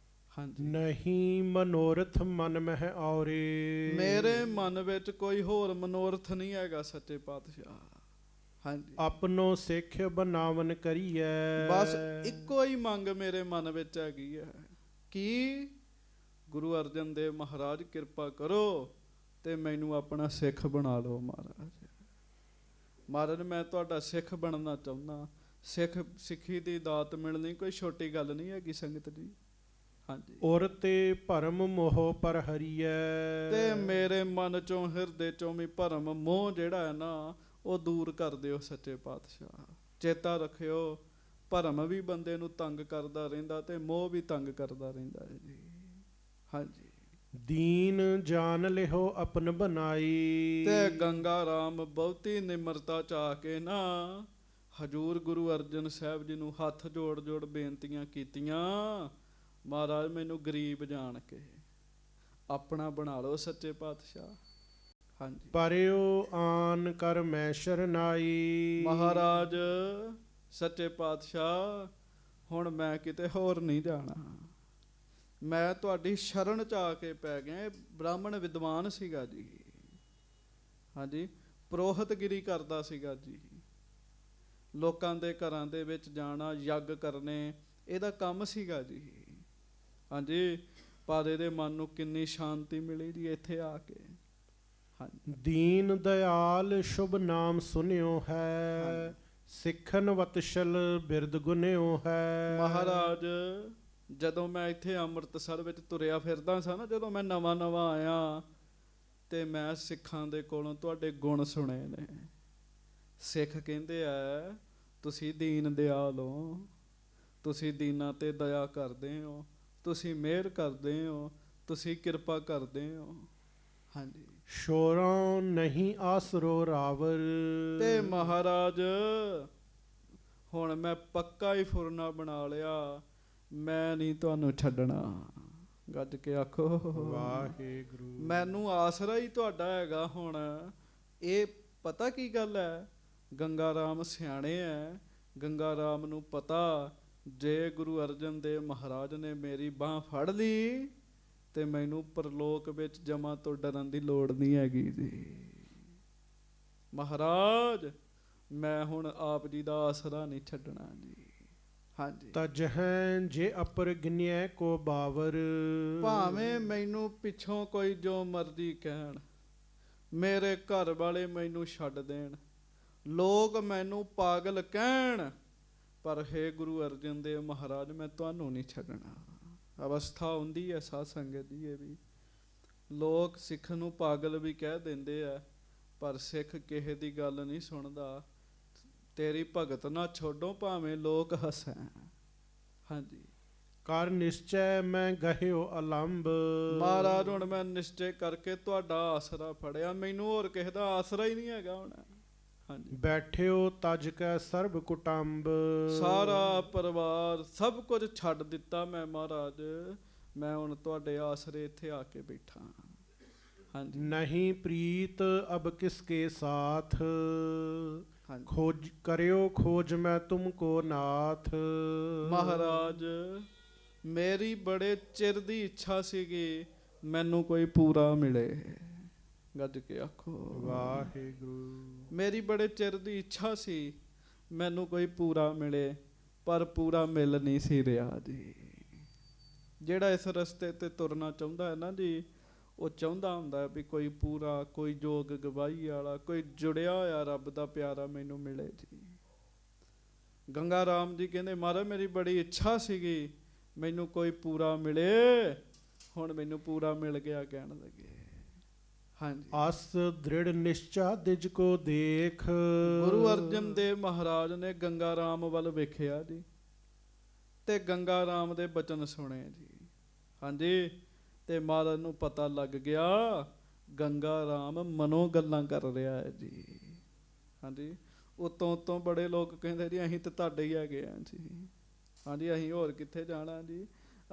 ਹਾਂਜੀ। ਨਹੀਂ ਮਨੋਰਥ ਮਨ ਮਹਿ ਔਰੇ। ਮੇਰੇ ਮਨ ਵਿੱਚ ਕੋਈ ਹੋਰ ਮਨੋਰਥ ਨਹੀਂ ਹੈਗਾ ਸੱਚੇ ਪਾਤਸ਼ਾਹ। ਹਾਂਜੀ। ਆਪਣੋ ਸਿੱਖ ਬਨਾਵਨ ਕਰੀਐ। ਬਸ ਇੱਕੋ ਹੀ ਮੰਗ ਮੇਰੇ ਮਨ ਵਿੱਚ ਹੈਗੀ ਹੈ ਕਿ ਗੁਰੂ ਅਰਜਨ ਦੇਵ ਮਹਾਰਾਜ ਕਿਰਪਾ ਕਰੋ ਤੇ ਮੈਨੂੰ ਆਪਣਾ ਸਿੱਖ ਬਣਾ ਲਓ। ਮਹਾਰਾਜ ਮਹਾਰਾਜ ਮੈਂ ਤੁਹਾਡਾ ਸਿੱਖ ਬਣਨਾ ਚਾਹੁੰਦਾ। ਸਿੱਖੀ ਦੀ ਦਾਤ ਮਿਲਣੀ ਕੋਈ ਛੋਟੀ ਗੱਲ ਨਹੀਂ ਹੈਗੀ ਸੰਗਤ ਜੀ। ਹਾਂਜੀ। ਔਰ ਤੇ ਭਰਮ ਮੋਹ ਪਰ ਹਰੀਐ। ਤੇ ਮੇਰੇ ਮਨ ਚੋਂ ਹਿਰਦੇ ਚੋਂ ਵੀ ਭਰਮ ਮੋਹ ਜਿਹੜਾ ਹੈ ਨਾ ਉਹ ਦੂਰ ਕਰ ਦਿਓ ਸੱਚੇ ਪਾਤਸ਼ਾਹ। ਚੇਤਾ ਰੱਖਿਓ ਭਰਮ ਵੀ ਬੰਦੇ ਨੂੰ ਤੰਗ ਕਰਦਾ ਰਹਿੰਦਾ ਤੇ ਮੋਹ ਵੀ ਤੰਗ ਕਰਦਾ ਰਹਿੰਦਾ ਹੈ ਜੀ। ਹਾਂਜੀ। ਦੀਨ ਜਾਨ ਲਿਹੋ ਆਪਨ ਬਨਾਈ। ਤੇ ਗੰਗਾ ਰਾਮ ਬਹੁਤੀ ਨਿਮਰਤਾ ਚਾਹ ਕੇ ਨਾ ਹਜੂਰ ਗੁਰੂ ਅਰਜਨ ਸਾਹਿਬ ਜੀ ਨੂੰ ਹੱਥ ਜੋੜ ਜੋੜ ਬੇਨਤੀਆਂ ਕੀਤੀਆਂ। ਮਹਾਰਾਜ ਮੈਨੂੰ ਗਰੀਬ ਜਾਣ ਕੇ ਆਪਣਾ ਬਣਾ ਲਓ ਸੱਚੇ ਪਾਤਸ਼ਾਹ। ਹਾਂਜੀ। ਪਰਿਓ ਆਨ ਕਰ ਮੈਂ ਸ਼ਰਨਾਈ। ਮਹਾਰਾਜ ਸੱਚੇ ਪਾਤਸ਼ਾਹ ਹੁਣ ਮੈਂ ਕਿਤੇ ਹੋਰ ਨਹੀਂ ਜਾਣਾ। ਮੈਂ ਤੁਹਾਡੀ ਸ਼ਰਨ ਚ ਆ ਕੇ ਪੈ ਗਿਆ। ਬ੍ਰਾਹਮਣ ਵਿਦਵਾਨ ਸੀਗਾ ਜੀ। ਹਾਂਜੀ। ਪ੍ਰੋਹਤਗਿਰੀ ਕਰਦਾ ਸੀਗਾ ਜੀ। ਲੋਕਾਂ ਦੇ ਘਰਾਂ ਦੇ ਵਿੱਚ ਜਾਣਾ, ਯੱਗ ਕਰਨੇ, ਇਹਦਾ ਕੰਮ ਸੀਗਾ ਜੀ। ਹਾਂਜੀ। ਪਰ ਇਹਦੇ ਮਨ ਨੂੰ ਕਿੰਨੀ ਸ਼ਾਂਤੀ ਮਿਲੀ ਜੀ ਇੱਥੇ ਆ ਕੇ। ਹਾਂਜੀ। ਦੀਨ ਦਿਆਲ ਸ਼ੁਭ ਨਾਮ ਸੁਨਿਓ ਹੈ। ਹਾਂਜੀ। ਸਿੱਖਨ ਵਤਸ਼ਲ ਬਿਰਦ ਗੁਨਿਓ ਹੈ। ਮਹਾਰਾਜ ਜਦੋਂ ਮੈਂ ਇੱਥੇ ਅੰਮ੍ਰਿਤਸਰ ਵਿੱਚ ਤੁਰਿਆ ਫਿਰਦਾ ਸਾਂ ਨਾ, ਜਦੋਂ ਮੈਂ ਨਵਾਂ ਨਵਾਂ ਆਇਆ ਤੇ ਮੈਂ ਸਿੱਖਾਂ ਦੇ ਕੋਲੋਂ ਤੁਹਾਡੇ ਗੁਣ ਸੁਣੇ ਨੇ। ਸਿੱਖ ਕਹਿੰਦੇ ਆ ਤੁਸੀਂ ਦੀਨ ਦਿਆਲ ਹੋ, ਤੁਸੀਂ ਦੀਨਾਂ ਤੇ ਦਇਆ ਕਰਦੇ ਹੋ, ਤੁਸੀਂ ਮਿਹਰ ਕਰਦੇ ਹੋ, ਤੁਸੀਂ ਕਿਰਪਾ ਕਰਦੇ ਹੋ। ਹਾਂਜੀ। ਸ਼ੋਰਾਂ ਨਹੀਂ ਆਸਰੋ ਰਾਵਰ। ਤੇ ਮਹਾਰਾਜ ਹੁਣ ਮੈਂ ਪੱਕਾ ਹੀ ਫੁਰਨਾ ਬਣਾ ਲਿਆ। ਮੈਂ ਨਹੀਂ ਤੁਹਾਨੂੰ ਛੱਡਣਾ। ਗੱਜ ਕੇ ਆਖੋ ਵਾਹਿਗੁਰੂ। ਮੈਨੂੰ ਆਸਰਾ ਹੀ ਤੁਹਾਡਾ ਹੈਗਾ ਹੁਣ। ਇਹ ਪਤਾ ਕੀ ਗੱਲ ਹੈ, ਗੰਗਾ ਰਾਮ ਸਿਆਣੇ ਹੈ। ਗੰਗਾ ਰਾਮ ਨੂੰ ਪਤਾ ਜੇ ਗੁਰੂ ਅਰਜਨ ਦੇਵ ਮਹਾਰਾਜ ਨੇ ਮੇਰੀ ਬਾਂਹ ਫੜ ਲਈ ਤੇ ਮੈਨੂੰ ਪਰਲੋਕ ਵਿੱਚ ਜਮਾਂ ਤੋਂ ਡਰਨ ਦੀ ਲੋੜ ਨਹੀਂ ਹੈਗੀ ਜੀ। ਮਹਾਰਾਜ ਮੈਂ ਹੁਣ ਆਪ ਜੀ ਦਾ ਆਸਰਾ ਨਹੀਂ ਛੱਡਣਾ ਜੀ। ਹਾਂਜੀ। ਤਜਹੈ ਜੇ ਅਪਰ ਗਿਨਿਐ ਕੋ ਬਾਵਰ। ਭਾਵੇਂ ਮੈਨੂੰ ਪਿੱਛੋਂ ਕੋਈ ਜੋ ਮਰਜ਼ੀ ਕਹਿਣ, ਮੇਰੇ ਘਰ ਵਾਲੇ ਮੈਨੂੰ ਛੱਡ ਦੇਣ, ਲੋਕ ਮੈਨੂੰ ਪਾਗਲ ਕਹਿਣ, ਪਰ ਹੇ ਗੁਰੂ ਅਰਜਨ ਦੇਵ ਮਹਾਰਾਜ ਮੈਂ ਤੁਹਾਨੂੰ ਨਹੀਂ ਛੱਡਣਾ। ਅਵਸਥਾ ਹੁੰਦੀ ਹੈ ਸਾਧ ਸੰਗਤ ਦੀ। ਇਹ ਵੀ ਲੋਕ ਸਿੱਖ ਨੂੰ ਪਾਗਲ ਵੀ ਕਹਿ ਦਿੰਦੇ ਆ, ਪਰ ਸਿੱਖ ਕਿਸੇ ਦੀ ਗੱਲ ਨਹੀਂ ਸੁਣਦਾ। ਤੇਰੀ ਭਗਤ ਨਾ ਛੋਡੋ ਭਾਵੇਂ ਲੋਕ ਹੱਸੈਂ। ਹਾਂਜੀ। ਕਰ ਨਿਸ਼ਚੈ ਮੈਂ ਗਹਿਓ ਅਲੰਬ। ਮਹਾਰਾਜ ਹੁਣ ਮੈਂ ਨਿਸ਼ਚੈ ਕਰਕੇ ਤੁਹਾਡਾ ਆਸਰਾ ਫੜਿਆ। ਮੈਨੂੰ ਹੋਰ ਕਿਸੇ ਦਾ ਆਸਰਾ ਹੀ ਨਹੀਂ ਹੈਗਾ ਹੁਣ। ਹਾਂਜੀ। ਬੈਠਿਓ ਤਜ ਕੈ ਸਰਬ ਕੁਟੰਬ। ਸਾਰਾ ਪਰਿਵਾਰ ਸਭ ਕੁਝ ਛੱਡ ਦਿੱਤਾ ਮੈਂ ਮਹਾਰਾਜ। ਮੈਂ ਹੁਣ ਤੁਹਾਡੇ ਆਸਰੇ ਇੱਥੇ ਆ ਕੇ ਬੈਠਾ। ਹਾਂਜੀ। ਨਹੀਂ ਪ੍ਰੀਤ ਅਬ ਕਿਸਕੇ ਸਾਥ। ਹਾਂਜੀ। ਖੋਜ ਕਰਿਓ ਖੋਜ ਮੈਂ ਤੁਮਕੋ ਨਾਥ। ਮਹਾਰਾਜ ਮੇਰੀ ਬੜੇ ਚਿਰ ਦੀ ਇੱਛਾ ਸੀਗੀ ਮੈਨੂੰ ਕੋਈ ਪੂਰਾ ਮਿਲੇ। ਗੱਜ ਕੇ ਆਖੋ ਵਾਹਿਗੁਰੂ। ਮੇਰੀ ਬੜੇ ਚਿਰ ਦੀ ਇੱਛਾ ਸੀ ਮੈਨੂੰ ਕੋਈ ਪੂਰਾ ਮਿਲੇ, ਪਰ ਪੂਰਾ ਮਿਲ ਨਹੀਂ ਸੀ ਰਿਹਾ ਜੀ। ਜਿਹੜਾ ਇਸ ਰਸਤੇ ਤੇ ਤੁਰਨਾ ਚਾਹੁੰਦਾ ਹੈ ਨਾ ਜੀ, ਉਹ ਚਾਹੁੰਦਾ ਹੁੰਦਾ ਵੀ ਕੋਈ ਪੂਰਾ, ਕੋਈ ਜੋਗ ਗਵਾਹੀ ਵਾਲਾ, ਕੋਈ ਜੁੜਿਆ ਹੋਇਆ ਰੱਬ ਦਾ ਪਿਆਰਾ ਮੈਨੂੰ ਮਿਲੇ ਜੀ। ਗੰਗਾ ਰਾਮ ਜੀ ਕਹਿੰਦੇ ਮਹਾਰਾਜ ਮੇਰੀ ਬੜੀ ਇੱਛਾ ਸੀਗੀ ਮੈਨੂੰ ਕੋਈ ਪੂਰਾ ਮਿਲੇ, ਹੁਣ ਮੈਨੂੰ ਪੂਰਾ ਮਿਲ ਗਿਆ ਕਹਿਣ ਲੱਗੇ। ਹਾਂਜੀ। ਅਸ ਦ੍ਰਿੜ ਨਿਸ਼ਚਾ ਦਿਜ ਕੋ ਦੇਖ। ਗੁਰੂ ਅਰਜਨ ਦੇਵ ਮਹਾਰਾਜ ਨੇ ਗੰਗਾ ਰਾਮ ਵੱਲ ਵੇਖਿਆ ਜੀ ਤੇ ਗੰਗਾ ਰਾਮ ਦੇ ਬਚਨ ਸੁਣੇ ਜੀ। ਹਾਂਜੀ। ਤੇ ਮਹਾਰਾਜ ਨੂੰ ਪਤਾ ਲੱਗ ਗਿਆ ਗੰਗਾ ਰਾਮ ਮਨੋਂ ਗੱਲਾਂ ਕਰ ਰਿਹਾ ਹੈ ਜੀ। ਹਾਂਜੀ। ਉਤੋਂ ਬੜੇ ਲੋਕ ਕਹਿੰਦੇ ਜੀ ਅਸੀਂ ਤੇ ਤੁਹਾਡੇ ਹੀ ਹੈਗੇ ਆ ਜੀ। ਹਾਂਜੀ। ਅਸੀਂ ਹੋਰ ਕਿੱਥੇ ਜਾਣਾ ਜੀ,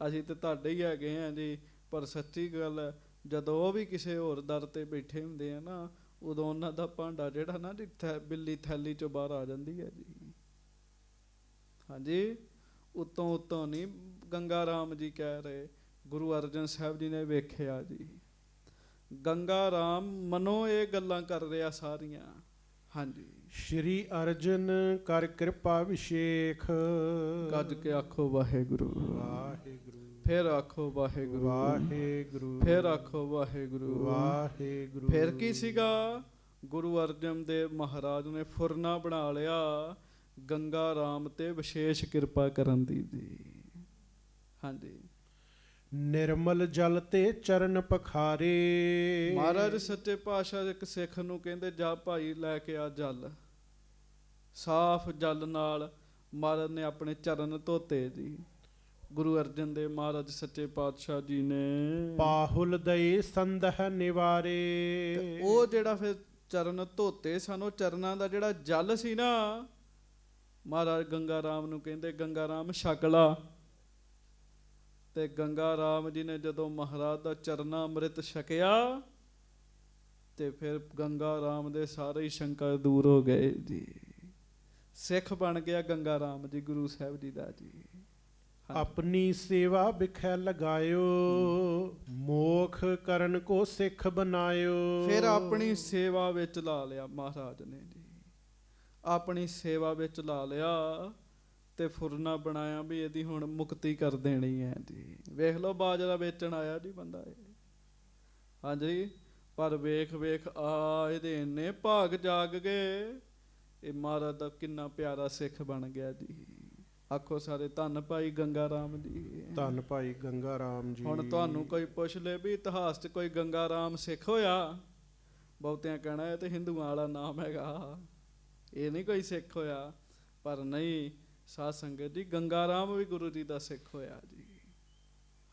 ਅਸੀਂ ਤੇ ਤੁਹਾਡੇ ਹੀ ਹੈਗੇ ਆ ਜੀ। ਪਰ ਸੱਚੀ ਗੱਲ ਹੈ ਜਦੋਂ ਉਹ ਵੀ ਕਿਸੇ ਹੋਰ ਦਰ ਤੇ ਬੈਠੇ ਹੁੰਦੇ ਆ ਨਾ, ਉਦੋਂ ਉਹਨਾਂ ਦਾ ਭਾਂਡਾ ਜਿਹੜਾ ਨਾ ਜੀ ਬਿੱਲੀ ਥੈਲੀ ਚੋਂ ਬਾਹਰ ਆ ਜਾਂਦੀ ਹੈ ਜੀ। ਹਾਂਜੀ। ਉਤੋਂ ਨਹੀਂ ਗੰਗਾ ਰਾਮ ਜੀ ਕਹਿ ਰਹੇ, ਗੁਰੂ ਅਰਜਨ ਸਾਹਿਬ ਜੀ ਨੇ ਵੇਖਿਆ ਜੀ ਗੰਗਾ ਰਾਮ ਮਨੋਂ ਇਹ ਗੱਲਾਂ ਕਰ ਰਿਹਾ ਸਾਰੀਆਂ। ਹਾਂਜੀ। ਸ਼੍ਰੀ ਅਰਜਨ ਕਰ ਕਿਰਪਾ ਵਿਸ਼ੇਖ। ਗੱਜ ਕੇ ਆਖੋ ਵਾਹਿਗੁਰੂ। ਵਾਹਿਗੁਰੂ। ਫਿਰ ਆਖੋ ਵਾਹਿਗੁਰੂ। ਵਾਹਿਗੁਰੂ। ਫਿਰ ਆਖੋ ਵਾਹਿਗੁਰੂ। ਵਾਹਿਗੁਰੂ। ਫਿਰ ਕੀ ਸੀਗਾ, ਗੁਰੂ ਅਰਜਨ ਦੇਵ ਮਹਾਰਾਜ ਨੇ ਫੁਰਨਾ ਬਣਾ ਲਿਆ ਗੰਗਾ ਰਾਮ ਤੇ ਵਿਸ਼ੇਸ਼ ਕਿਰਪਾ ਕਰਨ ਦੀ ਜੀ। ਹਾਂਜੀ, ਨਿਰਮਲ ਜਲ ਤੇ ਚਰਨ ਪਖਾਰੇ। ਮਹਾਰਾਜ ਸੱਚੇ ਪਾਤਸ਼ਾਹ ਇੱਕ ਸਿੱਖ ਨੂੰ ਕਹਿੰਦੇ ਜਾ ਭਾਈ ਲੈ ਕੇ ਆ ਜਲ। ਸਾਫ਼ ਜਲ ਨਾਲ ਮਹਾਰਾਜ ਨੇ ਆਪਣੇ ਚਰਨ ਧੋਤੇ ਜੀ। ਗੁਰੂ ਅਰਜਨ ਦੇਵ ਮਹਾਰਾਜ ਸੱਚੇ ਪਾਤਸ਼ਾਹ ਜੀ ਨੇ ਪਾਹੁਲ ਦਈ ਸੰਦਹ ਨਿਵਾਰੇ। ਉਹ ਜਿਹੜਾ ਫਿਰ ਚਰਨ ਧੋਤੇ ਸਨ, ਉਹ ਚਰਨਾਂ ਦਾ ਜਿਹੜਾ ਜਲ ਸੀ ਨਾ, ਮਹਾਰਾਜ ਗੰਗਾ ਰਾਮ ਨੂੰ ਕਹਿੰਦੇ ਗੰਗਾ ਰਾਮ ਛਕ ਲਾ। ਤੇ ਗੰਗਾ ਰਾਮ ਜੀ ਨੇ ਜਦੋਂ ਮਹਾਰਾਜ ਦਾ ਚਰਨਾ ਅੰਮ੍ਰਿਤ ਛਕਿਆ ਤੇ ਫਿਰ ਗੰਗਾ ਰਾਮ ਦੇ ਸਾਰੇ ਹੀ ਸ਼ੰਕਾ ਦੂਰ ਹੋ ਗਏ ਜੀ। ਸਿੱਖ ਬਣ ਗਿਆ ਗੰਗਾ ਰਾਮ ਜੀ ਗੁਰੂ ਸਾਹਿਬ ਜੀ ਦਾ ਜੀ। ਆਪਣੀ ਸੇਵਾ ਬਿਖੈ ਲਗਾਇਓ, ਮੋਖ ਕਰਨ ਕੋ ਸਿੱਖ ਬਨਾਇਓ। ਫਿਰ ਆਪਣੀ ਸੇਵਾ ਵਿੱਚ ਲਾ ਲਿਆ ਮਹਾਰਾਜ ਨੇ ਜੀ। ਆਪਣੀ ਸੇਵਾ ਵਿੱਚ ਲਾ ਲਿਆ ਤੇ ਫੁਰਨਾ ਬਣਾਇਆ ਵੀ ਇਹਦੀ ਹੁਣ ਮੁਕਤੀ ਕਰ ਦੇਣੀ ਹੈ ਜੀ। ਵੇਖ ਲਓ ਬਾਜਰਾ ਵੇਚਣ ਆਇਆ ਜੀ ਬੰਦਾ ਇਹ। ਹਾਂਜੀ, ਪਰ ਵੇਖ ਵੇਖ ਆ ਇਹਦੇ ਇੰਨੇ ਭਾਗ ਜਾਗ ਗਏ, ਇਹ ਮਹਾਰਾਜ ਦਾ ਕਿੰਨਾ ਪਿਆਰਾ ਸਿੱਖ ਬਣ ਗਿਆ ਜੀ। ਆਖੋ ਸਾਰੇ ਧੰਨ ਭਾਈ ਗੰਗਾ ਰਾਮ ਜੀ। ਧੰਨ ਭਾਈ ਗੰਗਾ ਰਾਮ ਜੀ। ਹੁਣ ਤੁਹਾਨੂੰ ਕੋਈ ਪੁੱਛ ਲੈ ਵੀ ਇਤਿਹਾਸ 'ਚ ਕੋਈ ਗੰਗਾ ਰਾਮ ਸਿੱਖ ਹੋਇਆ, ਬਹੁਤਿਆਂ ਕਹਿਣਾ ਇਹ ਤੇ ਹਿੰਦੂਆਂ ਵਾਲਾ ਨਾਮ ਹੈਗਾ, ਇਹ ਨਹੀਂ ਕੋਈ ਸਿੱਖ ਹੋਇਆ। ਪਰ ਨਹੀਂ ਸਾਧ ਸੰਗਤ ਜੀ, ਗੰਗਾ ਰਾਮ ਵੀ ਗੁਰੂ ਜੀ ਦਾ ਸਿੱਖ ਹੋਇਆ ਜੀ।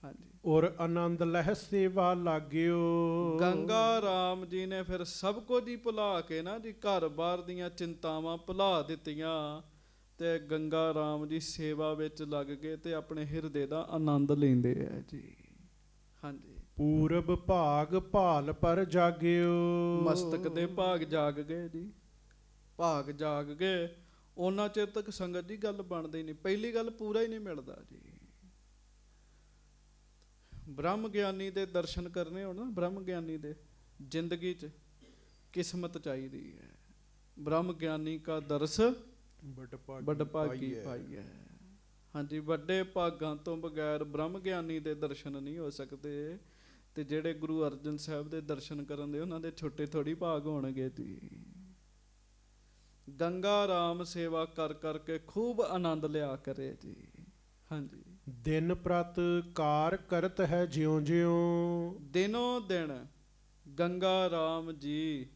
ਹਾਂਜੀ, ਔਰ ਆਨੰਦ ਲਹਿ ਸੇਵਾ ਲਾਗਿਓ। ਗੰਗਾ ਰਾਮ ਜੀ ਨੇ ਫਿਰ ਸਭ ਕੁਝ ਹੀ ਭੁਲਾ ਕੇ ਨਾ ਜੀ, ਘਰ-ਬਾਰ ਦੀਆਂ ਚਿੰਤਾਵਾਂ ਭੁਲਾ ਦਿੱਤੀਆਂ ਤੇ ਗੰਗਾ ਰਾਮ ਜੀ ਸੇਵਾ ਵਿੱਚ ਲੱਗ ਗਏ ਤੇ ਆਪਣੇ ਹਿਰਦੇ ਦਾ ਆਨੰਦ ਲੈਂਦੇ ਆ ਜੀ। ਹਾਂਜੀ, ਪੂਰਬ ਭਾਗ ਭਾਲ ਪਰ ਜਾਗਿਓ। ਮਸਤਕ ਦੇ ਭਾਗ ਜਾਗ ਗਏ ਜੀ। ਭਾਗ ਜਾਗ ਗਏ। ਉਹਨਾਂ ਚਿਰ ਤੱਕ ਸੰਗਤ ਦੀ ਗੱਲ ਬਣਦੀ ਨਹੀਂ। ਪਹਿਲੀ ਗੱਲ ਪੂਰਾ ਹੀ ਨਹੀਂ ਮਿਲਦਾ ਜੀ। ਬ੍ਰਹਮ ਗਿਆਨੀ ਦੇ ਦਰਸ਼ਨ ਕਰਨੇ ਹੋਣ ਨਾ, ਬ੍ਰਹਮ ਗਿਆਨੀ ਦੇ ਜ਼ਿੰਦਗੀ 'ਚ ਕਿਸਮਤ ਚਾਹੀਦੀ ਹੈ। ਬ੍ਰਹਮ ਗਿਆਨੀ ਕਾ ਦਰਸ ਵੱਡ ਭਾਗੀ ਪਾਈ ਹੈ। ਹਾਂਜੀ, ਵੱਡੇ ਭਾਗਾਂ ਤੋਂ ਬਗੈਰ ਬ੍ਰਹਮ ਗਿਆਨੀ ਦੇ ਦਰਸ਼ਨ ਨਹੀਂ ਹੋ ਸਕਦੇ। ਤੇ ਜਿਹੜੇ ਗੁਰੂ ਅਰਜਨ ਸਾਹਿਬ ਦੇ ਦਰਸ਼ਨ ਕਰਨ ਦੇ, ਉਹਨਾਂ ਦੇ ਛੋਟੇ ਥੋੜੀ ਭਾਗ ਹੋਣਗੇ ਜੀ। ਗੰਗਾ ਰਾਮ ਸੇਵਾ ਕਰ ਕਰਕੇ ਖੂਬ ਆਨੰਦ ਲਿਆ ਕਰੇ ਜੀ। ਹਾਂਜੀ, ਦਿਨ ਪ੍ਰਤ ਕਾਰ ਕਰਤ ਹੈ ਜਿਉਂ ਜਿਉਂ। ਦਿਨੋਂ ਦਿਨ ਗੰਗਾ ਰਾਮ ਜੀ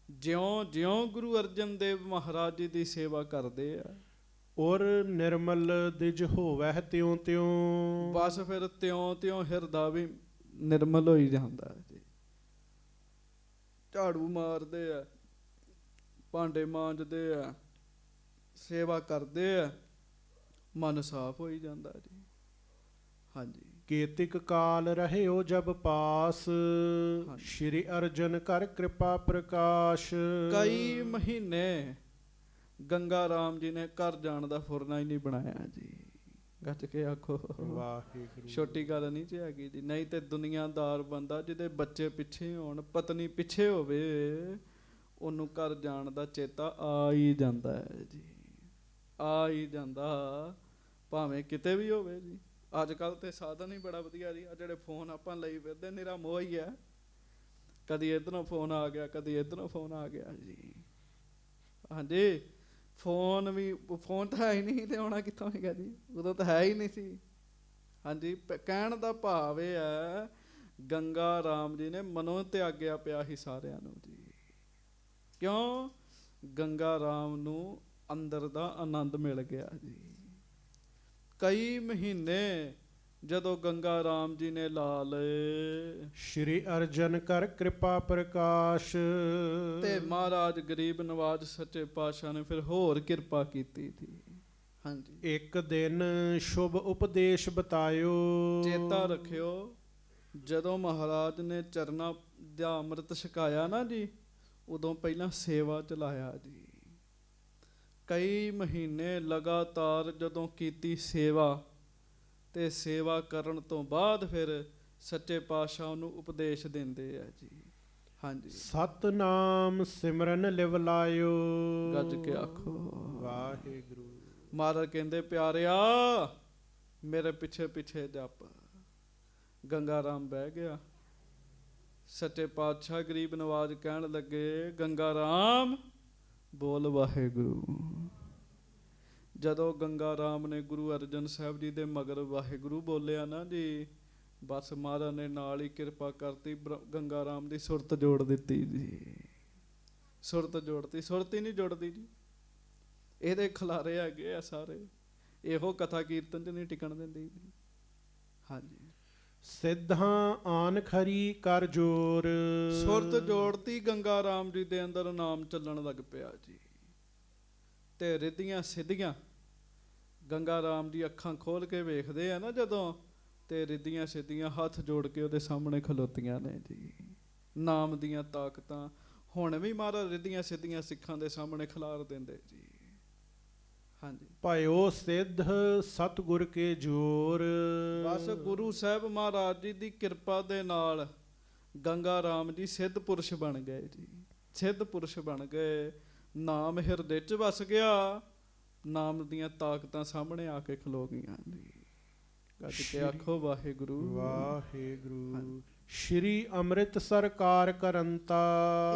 ਜਿਉਂ ਜਿਉਂ ਗੁਰੂ ਅਰਜਨ ਦੇਵ ਮਹਾਰਾਜ ਜੀ ਦੀ ਸੇਵਾ ਕਰਦੇ ਆ, ਔਰ ਨਿਰਮਲ ਦਿਜ ਹੋਵੈ ਤਿਉਂ ਤਿਉਂ। ਬਸ ਫਿਰ ਤਿਉਂ ਤਿਉਂ ਹਿਰਦਾ ਵੀ ਨਿਰਮਲ ਹੋਈ ਜਾਂਦਾ ਜੀ। ਝਾੜੂ ਮਾਰਦੇ ਆ, ਭਾਂਡੇ ਮਾਂਜਦੇ ਆ, ਸੇਵਾ ਕਰਦੇ ਆ, ਮਨ ਸਾਫ਼ ਹੋਈ ਜਾਂਦਾ ਜੀ। ਹਾਂਜੀ, ਕੇਤਿਕ ਕਾਲ ਰਹਿਓ ਜਬ ਪਾਸ, ਸ਼੍ਰੀ ਅਰਜਨ ਕਰ ਕਿਰਪਾ ਪ੍ਰਕਾਸ਼। ਕਈ ਮਹੀਨੇ ਗੰਗਾ ਰਾਮ ਜੀ ਨੇ ਘਰ ਜਾਣ ਦਾ ਫੁਰਨਾ ਹੀ ਨਹੀਂ ਬਣਾਇਆ ਜੀ। ਗੱਜ ਕੇ ਆਖੋ ਵਾਹਿਗੁਰੂ। ਛੋਟੀ ਗੱਲ ਨਹੀਂ ਜੀ ਹੈਗੀ ਜੀ। ਨਹੀਂ ਤੇ ਦੁਨੀਆਦਾਰ ਬੰਦਾ ਜਿਹਦੇ ਬੱਚੇ ਪਿੱਛੇ ਹੋਣ, ਪਤਨੀ ਪਿੱਛੇ ਹੋਵੇ, ਉਹਨੂੰ ਘਰ ਜਾਣ ਦਾ ਚੇਤਾ ਆ ਹੀ ਜਾਂਦਾ ਹੈ ਜੀ। ਆ ਹੀ ਜਾਂਦਾ, ਭਾਵੇਂ ਕਿਤੇ ਵੀ ਹੋਵੇ ਜੀ। ਅੱਜ ਕੱਲ੍ਹ ਤੇ ਸਾਧਨ ਹੀ ਬੜਾ ਵਧੀਆ ਜੀ। ਆ ਜਿਹੜੇ ਫੋਨ ਆਪਾਂ ਲਈ ਫਿਰਦੇ, ਨਿਰਾ ਮੋਹ ਹੀ ਹੈ। ਕਦੀ ਇੱਧਰੋਂ ਫੋਨ ਆ ਗਿਆ, ਕਦੀ ਇੱਧਰੋਂ ਫੋਨ ਆ ਗਿਆ ਜੀ। ਹਾਂਜੀ, ਫੋਨ ਤਾਂ ਹੈ ਹੀ ਨਹੀਂ ਤੇ ਆਉਣਾ ਕਿੱਥੋਂ ਹੈਗਾ ਜੀ। ਉਦੋਂ ਤਾਂ ਹੈ ਹੀ ਨਹੀਂ ਸੀ। ਹਾਂਜੀ, ਕਹਿਣ ਦਾ ਭਾਵ ਇਹ ਹੈ, ਗੰਗਾ ਰਾਮ ਜੀ ਨੇ ਮਨੋਂ ਤਿਆਗਿਆ ਪਿਆ ਸੀ ਸਾਰਿਆਂ ਨੂੰ ਜੀ। ਕਿਉਂ? ਗੰਗਾ ਰਾਮ ਨੂੰ ਅੰਦਰ ਦਾ ਆਨੰਦ ਮਿਲ ਗਿਆ ਜੀ। ਕਈ ਮਹੀਨੇ ਜਦੋਂ ਗੰਗਾ ਰਾਮ ਜੀ ਨੇ ਲਾ ਲਏ, ਸ਼੍ਰੀ ਅਰਜਨ ਕਰ ਕਿਰਪਾ ਪ੍ਰਕਾਸ਼। ਤੇ ਮਹਾਰਾਜ ਗਰੀਬ ਨਵਾਜ ਸੱਚੇ ਪਾਤਸ਼ਾਹ ਨੇ ਫਿਰ ਹੋਰ ਕਿਰਪਾ ਕੀਤੀ ਸੀ। ਹਾਂਜੀ, ਇੱਕ ਦਿਨ ਸ਼ੁਭ ਉਪਦੇਸ਼ ਬਤਾਇਓ। ਚੇਤਾ ਰੱਖਿਓ, ਜਦੋਂ ਮਹਾਰਾਜ ਨੇ ਚਰਨਾਂ ਦਾ ਅੰਮ੍ਰਿਤ ਛਕਾਇਆ ਨਾ ਜੀ, ਉਦੋਂ ਪਹਿਲਾਂ ਸੇਵਾ ਚਲਾਇਆ ਜੀ। ਕਈ ਮਹੀਨੇ ਲਗਾਤਾਰ ਜਦੋਂ ਕੀਤੀ ਸੇਵਾ, ਤੇ ਸੇਵਾ ਕਰਨ ਤੋਂ ਬਾਅਦ ਫਿਰ ਸੱਚੇ ਪਾਤਸ਼ਾਹ ਉਹਨੂੰ ਉਪਦੇਸ਼ ਦਿੰਦੇ ਆ ਜੀ। ਹਾਂਜੀ, ਸਤਨਾਮ ਸਿਮਰਨ ਲਿਵ ਲਾਇਓ। ਗੱਜ ਕੇ ਆਖੋ ਵਾਹਿਗੁਰੂ। ਮਹਾਰਾਜ ਕਹਿੰਦੇ ਪਿਆਰਿਆ ਮੇਰੇ ਪਿੱਛੇ ਪਿੱਛੇ ਜਪ। ਗੰਗਾ ਰਾਮ ਬਹਿ ਗਿਆ, ਸੱਚੇ ਪਾਤਸ਼ਾਹ ਗਰੀਬ ਨਵਾਜ ਕਹਿਣ ਲੱਗੇ, ਗੰਗਾ ਰਾਮ ਬੋਲ ਵਾਹਿਗੁਰੂ। ਜਦੋਂ ਗੰਗਾ ਰਾਮ ਨੇ ਗੁਰੂ ਅਰਜਨ ਸਾਹਿਬ ਜੀ ਦੇ ਮਗਰ ਵਾਹਿਗੁਰੂ ਬੋਲਿਆ ਨਾ ਜੀ, ਬਸ ਮਹਾਰਾਜ ਨੇ ਨਾਲ ਹੀ ਕਿਰਪਾ ਕਰਤੀ, ਗੰਗਾ ਰਾਮ ਦੀ ਸੁਰਤ ਜੋੜ ਦਿੱਤੀ ਜੀ। ਸੁਰਤ ਜੋੜਤੀ, ਸੁਰਤ ਹੀ ਨਹੀਂ ਜੁੜਦੀ ਜੀ। ਇਹਦੇ ਖਿਲਾਰੇ ਹੈਗੇ ਆ ਸਾਰੇ, ਇਹੋ ਕਥਾ ਕੀਰਤਨ 'ਚ ਨਹੀਂ ਟਿਕਣ ਦਿੰਦੀ ਜੀ। ਹਾਂਜੀ, ਸਿੱਧਾਂ ਆਨ ਖਰੀ ਕਰ ਜੋਰ। ਸੁਰਤ ਜੋੜਤੀ, ਗੰਗਾ ਰਾਮ ਜੀ ਦੇ ਅੰਦਰ ਨਾਮ ਚੱਲਣ ਲੱਗ ਪਿਆ ਜੀ। ਤੇ ਰਿੱਧੀਆਂ ਸਿੱਧੀਆਂ ਗੰਗਾ ਰਾਮ ਜੀ ਅੱਖਾਂ ਖੋਲ ਕੇ ਵੇਖਦੇ ਆ ਨਾ ਜਦੋਂ, ਤੇ ਰਿੱਧੀਆਂ ਸਿੱਧੀਆਂ ਹੱਥ ਜੋੜ ਕੇ ਉਹਦੇ ਸਾਹਮਣੇ ਖਲੋਤੀਆਂ ਨੇ ਜੀ। ਨਾਮ ਦੀਆਂ ਤਾਕਤਾਂ ਹੁਣ ਵੀ ਮਹਾਰਾਜ ਰਿੱਧੀਆਂ ਸਿੱਧੀਆਂ ਸਿੱਖਾਂ ਦੇ ਸਾਹਮਣੇ ਖਿਲਾਰ ਦਿੰਦੇ ਜੀ। ਹਾਂਜੀ, ਭਇਓ ਸਿੱਧ ਸਤਿਗੁਰ ਕੇ ਜੋਰ। ਬਸ ਗੁਰੂ ਸਾਹਿਬ ਮਹਾਰਾਜ ਜੀ ਦੀ ਕਿਰਪਾ ਦੇ ਨਾਲ ਗੰਗਾ ਰਾਮ ਜੀ ਸਿੱਧ ਪੁਰਸ਼ ਬਣ ਗਏ ਜੀ। ਸਿੱਧ ਪੁਰਸ਼ ਬਣ ਗਏ, ਨਾਮ ਹਿਰਦੇ 'ਚ ਵਸ ਗਿਆ, ਨਾਮ ਦੀਆਂ ਤਾਕਤਾਂ ਸਾਹਮਣੇ ਆ ਕੇ ਖਲੋ ਗਈਆਂ ਜੀ। ਗੱਜ ਕੇ ਆਖੋ ਵਾਹਿਗੁਰੂ ਵਾਹਿਗੁਰੂ। ਸ਼੍ਰੀ ਅੰਮ੍ਰਿਤਸਰ ਕਾਰ ਕਰੰਤਾ।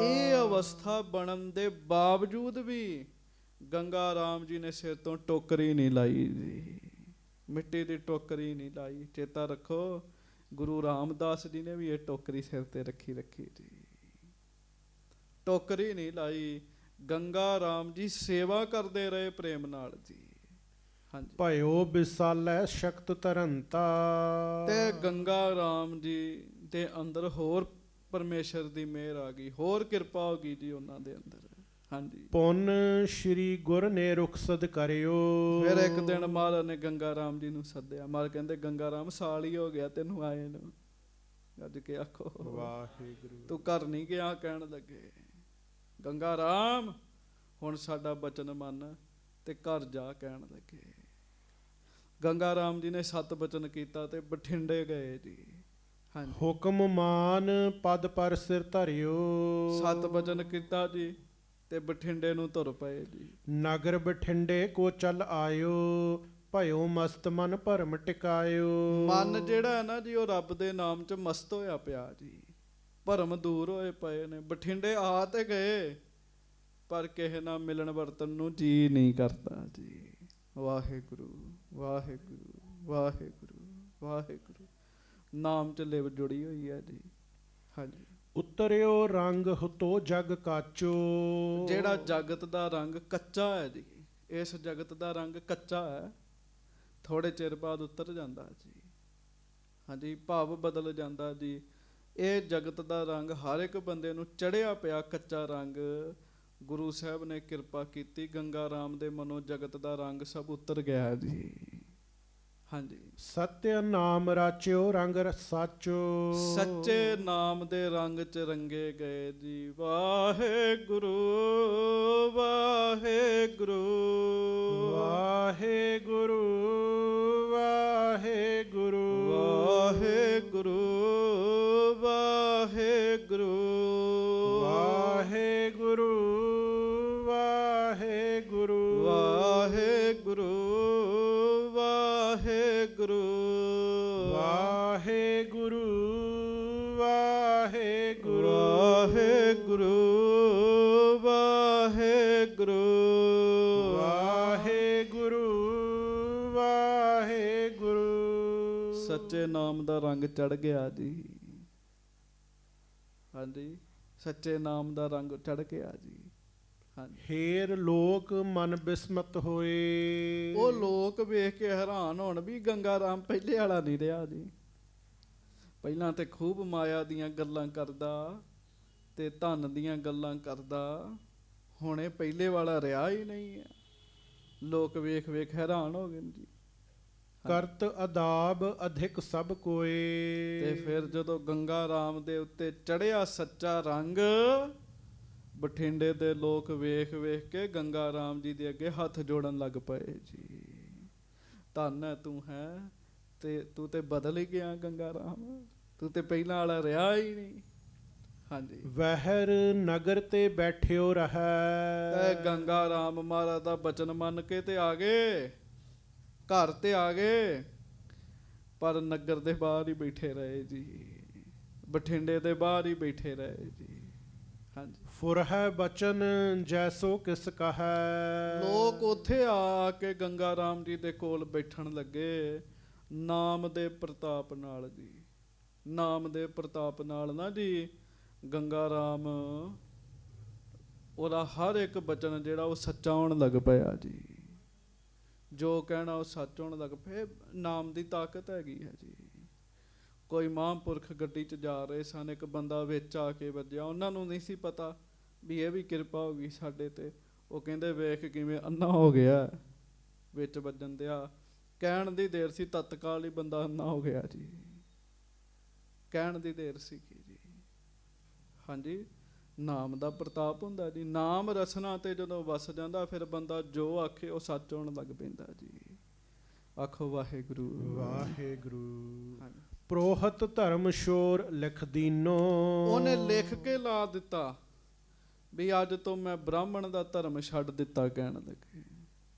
ਇਹ ਅਵਸਥਾ ਬਣਨ ਦੇ ਬਾਵਜੂਦ ਵੀ ਗੰਗਾ ਰਾਮ ਜੀ ਨੇ ਸਿਰ ਤੋਂ ਟੋਕਰੀ ਨਹੀਂ ਲਾਈ ਜੀ, ਮਿੱਟੀ ਦੀ ਟੋਕਰੀ ਨਹੀਂ ਲਾਈ। ਚੇਤਾ ਰੱਖੋ, ਗੁਰੂ ਰਾਮਦਾਸ ਜੀ ਨੇ ਵੀ ਇਹ ਟੋਕਰੀ ਸਿਰ ਤੇ ਰੱਖੀ ਜੀ, ਟੋਕਰੀ ਨਹੀਂ ਲਾਈ। ਗੰਗਾ ਰਾਮ ਜੀ ਸੇਵਾ ਕਰਦੇ ਰਹੇ ਪ੍ਰੇਮ ਨਾਲ ਜੀ। ਹਾਂਜੀ, ਭਇਓ ਵਿਸਾਲੈ ਸ਼ਕਤ ਧਰੰਤਾ। ਤੇ ਗੰਗਾ ਰਾਮ ਜੀ ਦੇ ਅੰਦਰ ਹੋਰ ਪਰਮੇਸ਼ਰ ਦੀ ਮਿਹਰ ਆ ਗਈ, ਹੋਰ ਕਿਰਪਾ ਹੋ ਗਈ ਜੀ ਉਹਨਾਂ ਦੇ ਅੰਦਰ। ਹਾਂਜੀ, ਪੁੰਨ ਸ਼੍ਰੀ ਗੁਰ ਨੇ ਰੁਖਸਦ ਕਰਿਓ। ਫਿਰ ਇੱਕ ਦਿਨ ਮਹਾਰਾਜ ਨੇ ਗੰਗਾ ਰਾਮ ਜੀ ਨੂੰ ਸੱਦਿਆ। ਮਹਾਰਾਜ ਕਹਿੰਦੇ, ਗੰਗਾ ਰਾਮ ਸਾਲ ਹੀ ਹੋ ਗਿਆ ਤੈਨੂੰ ਆਏ ਨੂੰ। ਗੱਜ ਕੇ ਆਖੋ ਵਾਹਿਗੁਰੂ। ਤੂੰ ਘਰ ਨਹੀਂ ਗਿਆ। ਕਹਿਣ ਲੱਗੇ, ਗੰਗਾ ਰਾਮ ਹੁਣ ਸਾਡਾ ਬਚਨ ਮੰਨ ਤੇ ਘਰ ਜਾ। ਕਹਿਣ ਲੱਗੇ, ਗੰਗਾ ਰਾਮ ਜੀ ਨੇ 7 ਬਚਨ ਕੀਤਾ ਤੇ ਬਠਿੰਡੇ ਗਏ ਜੀ। ਹਾਂਜੀ, ਹੁਕਮ ਮਾਨ ਪਦ ਪਰ ਸਿਰ ਧਰਿਓ। 7 ਬਚਨ ਕੀਤਾ ਜੀ ਤੇ ਬਠਿੰਡੇ ਨੂੰ ਤੁਰ ਪਏ ਜੀ। ਨਗਰ ਬਠਿੰਡੇ ਕੋ ਚੱਲ ਆਇਓ। ਭਇਓ ਮਸਤ ਮਨ ਭਰਮ ਟਿਕਾਇਓ। ਮਨ ਜਿਹੜਾ ਹੈ ਨਾ ਜੀ, ਉਹ ਰੱਬ ਦੇ ਨਾਮ 'ਚ ਮਸਤ ਹੋਇਆ ਪਿਆ ਜੀ। ਭਰਮ ਦੂਰ ਹੋਏ ਪਏ ਨੇ। ਬਠਿੰਡੇ ਆ ਤੇ ਗਏ, ਪਰ ਕਿਸੇ ਨਾਲ ਮਿਲਣ ਵਰਤਨ ਨੂੰ ਜੀ ਨਹੀਂ ਕਰਦਾ ਜੀ। ਵਾਹਿਗੁਰੂ ਵਾਹਿਗੁਰੂ ਵਾਹਿਗੁਰੂ ਵਾਹਿਗੁਰੂ। ਨਾਮ 'ਚ ਲਿਵ ਜੁੜੀ ਹੋਈ ਹੈ ਜੀ। ਹਾਂਜੀ, ਉਤਰਿਓ ਰੰਗ ਹੁਤੋ ਜਗ ਕਾਚੋ। ਜਿਹੜਾ ਜਗਤ ਦਾ ਰੰਗ ਕੱਚਾ ਹੈ ਜੀ, ਇਸ ਜਗਤ ਦਾ ਰੰਗ ਕੱਚਾ ਹੈ, ਥੋੜੇ ਚਿਰ ਬਾਅਦ ਉਤਰ ਜਾਂਦਾ ਜੀ। ਹਾਂਜੀ, ਭਾਵ ਬਦਲ ਜਾਂਦਾ ਜੀ। ਇਹ ਜਗਤ ਦਾ ਰੰਗ ਹਰ ਇੱਕ ਬੰਦੇ ਨੂੰ ਚੜਿਆ ਪਿਆ ਕੱਚਾ ਰੰਗ ਗੁਰੂ ਸਾਹਿਬ ਨੇ ਕਿਰਪਾ ਕੀਤੀ, ਗੰਗਾ ਰਾਮ ਦੇ ਮਨੋਂ ਜਗਤ ਦਾ ਰੰਗ ਸਭ ਉਤਰ ਗਿਆ ਜੀ। ਹਾਂਜੀ, ਸਤਿ ਨਾਮ ਰਾਚਿਓ ਰੰਗ ਸਾਚੋ। ਸੱਚੇ ਨਾਮ ਦੇ ਰੰਗ 'ਚ ਰੰਗੇ ਗਏ ਜੀ। ਵਾਹਿਗੁਰੂ ਵਾਹਿਗੁਰੂ ਵਾਹਿਗੁਰੂ ਵਾਹਿਗੁਰੂ ਵਾਹਿਗੁਰੂ ਵਾਹਿਗੁਰੂ ਵਾਹਿਗੁਰੂ ਵਾਹਿਗੁਰੂ ਵਾਹਿਗੁਰੂ ਵਾਹਿਗੁਰੂ ਵਾਹਿਗੁਰੂ ਵਾਹਿਗੁਰੂ ਵਾਹਿਗੁਰੂ ਵਾਹਿਗੁਰੂ ਵਾਹਿਗੁਰੂ ਵਾਹਿਗੁਰੂ। ਸੱਚੇ ਨਾਮ ਦਾ ਰੰਗ ਚੜ ਗਿਆ ਜੀ। ਹਾਂਜੀ, ਸੱਚੇ ਨਾਮ ਦਾ ਰੰਗ ਚੜ ਗਿਆ ਜੀ। ਹਾਂਜੀ, ਫੇਰ ਲੋਕ ਮਨ ਬਿਸਮਤ ਹੋਏ। ਉਹ ਲੋਕ ਵੇਖ ਕੇ ਹੈਰਾਨ ਹੋਣ ਵੀ ਗੰਗਾ ਰਾਮ ਪਹਿਲੇ ਵਾਲਾ ਨਹੀਂ ਰਿਹਾ ਜੀ। ਪਹਿਲਾਂ ਤੇ ਖੂਬ ਮਾਇਆ ਦੀਆਂ ਗੱਲਾਂ ਕਰਦਾ ਤੇ ਧਨ ਦੀਆਂ ਗੱਲਾਂ ਕਰਦਾ, ਹੁਣ ਇਹ ਪਹਿਲੇ ਵਾਲਾ ਰਿਹਾ ਹੀ ਨਹੀਂ ਹੈ। ਲੋਕ ਵੇਖ ਵੇਖ ਹੈਰਾਨ ਹੋ ਗਏ ਜੀ। ਕਰਤ ਅਦਾਬ ਅਧਿਕ ਸਭ ਕੋਏ। ਤੇ ਫਿਰ ਜਦੋਂ ਗੰਗਾ ਰਾਮ ਦੇ ਉੱਤੇ ਚੜਿਆ ਸੱਚਾ ਰੰਗ, ਬਠਿੰਡੇ ਦੇ ਲੋਕ ਵੇਖ ਵੇਖ ਕੇ ਗੰਗਾ ਰਾਮ ਜੀ ਦੇ ਅੱਗੇ ਹੱਥ ਜੋੜਨ ਲੱਗ ਪਏ ਜੀ। ਧੰਨ ਹੈ ਤੂੰ ਹੈ, ਤੇ ਤੂੰ ਤੇ ਬਦਲ ਹੀ ਗਿਆ ਗੰਗਾ ਰਾਮ, ਤੂੰ ਤੇ ਪਹਿਲਾਂ ਵਾਲਾ ਰਿਹਾ ਹੀ ਨਹੀਂ। ਹਾਂਜੀ, ਵਹਿਰ ਨਗਰ ਤੇ ਬੈਠਿਓ ਰਹੈ। ਤੇ ਗੰਗਾ ਰਾਮ ਮਹਾਰਾਜ ਦਾ ਬਚਨ ਮੰਨ ਕੇ ਤੇ ਆ ਗਏ, ਘਰ ਤੇ ਆ ਗਏ, ਪਰ ਨਗਰ ਦੇ ਬਾਹਰ ਹੀ ਬੈਠੇ ਰਹੇ ਜੀ। ਬਠਿੰਡੇ ਦੇ ਬਾਹਰ ਹੀ ਬੈਠੇ ਰਹੇ ਜੀ। ਹਾਂਜੀ, ਫੁਰਹਿ ਬਚਨ ਜੈਸੋ ਕਿਸ ਕਹੈ। ਲੋਕ ਉੱਥੇ ਆ ਕੇ ਗੰਗਾ ਰਾਮ ਜੀ ਦੇ ਕੋਲ ਬੈਠਣ ਲੱਗੇ ਨਾਮ ਦੇ ਪ੍ਰਤਾਪ ਨਾਲ ਜੀ। ਨਾਮ ਦੇ ਪ੍ਰਤਾਪ ਨਾਲ ਨਾ ਜੀ ਗੰਗਾ ਰਾਮ ਉਹਦਾ ਹਰ ਇੱਕ ਬਚਨ ਜਿਹੜਾ ਉਹ ਸੱਚਾ ਹੋਣ ਲੱਗ ਪਿਆ ਜੀ। ਜੋ ਕਹਿਣਾ ਉਹ ਸੱਚ ਹੋਣ ਲੱਗ ਪਏ। ਨਾਮ ਦੀ ਤਾਕਤ ਹੈਗੀ ਹੈ ਜੀ। ਕੋਈ ਮਹਾਂਪੁਰਖ ਗੱਡੀ 'ਚ ਜਾ ਰਹੇ ਸਨ, ਇੱਕ ਬੰਦਾ ਵਿੱਚ ਆ ਕੇ ਵੱਜਿਆ। ਉਹਨਾਂ ਨੂੰ ਨਹੀਂ ਸੀ ਪਤਾ ਵੀ ਇਹ ਵੀ ਕਿਰਪਾ ਹੋ ਗਈ ਸਾਡੇ ਤੇ। ਉਹ ਕਹਿੰਦੇ ਵੇਖ ਕਿਵੇਂ ਅੰਨਾ ਹੋ ਗਿਆ ਵਿੱਚ ਵੱਜਣ ਦਿਆ। ਕਹਿਣ ਦੀ ਦੇਰ ਸੀ, ਤਤਕਾਲ ਹੀ ਬੰਦਾ ਅੰਨਾ ਹੋ ਗਿਆ ਜੀ। ਕਹਿਣ ਦੀ ਦੇਰ ਸੀ ਜੀ। ਹਾਂਜੀ, ਨਾਮ ਦਾ ਪ੍ਰਤਾਪ ਹੁੰਦਾ ਜੀ। ਨਾਮ ਰਸਨਾ ਤੇ ਜਦੋਂ ਵਸ ਜਾਂਦਾ ਫਿਰ ਬੰਦਾ ਜੋ ਆਖੇ ਉਹ ਸੱਚ ਹੋਣ ਲੱਗ ਪੈਂਦਾ ਜੀ। ਆਖੋ ਵਾਹਿਗੁਰੂ ਵਾਹਿਗੁਰੂ। ਪ੍ਰੋਹਤ ਧਰਮ ਸ਼ੋਰ ਲਿਖ ਦੀਨੋ। ਉਹਨੇ ਲਿਖ ਕੇ ਲਾ ਦਿੱਤਾ ਵੀ ਅੱਜ ਤੋਂ ਮੈਂ ਬ੍ਰਾਹਮਣ ਦਾ ਧਰਮ ਛੱਡ ਦਿੱਤਾ। ਕਹਿਣ ਲੱਗੇ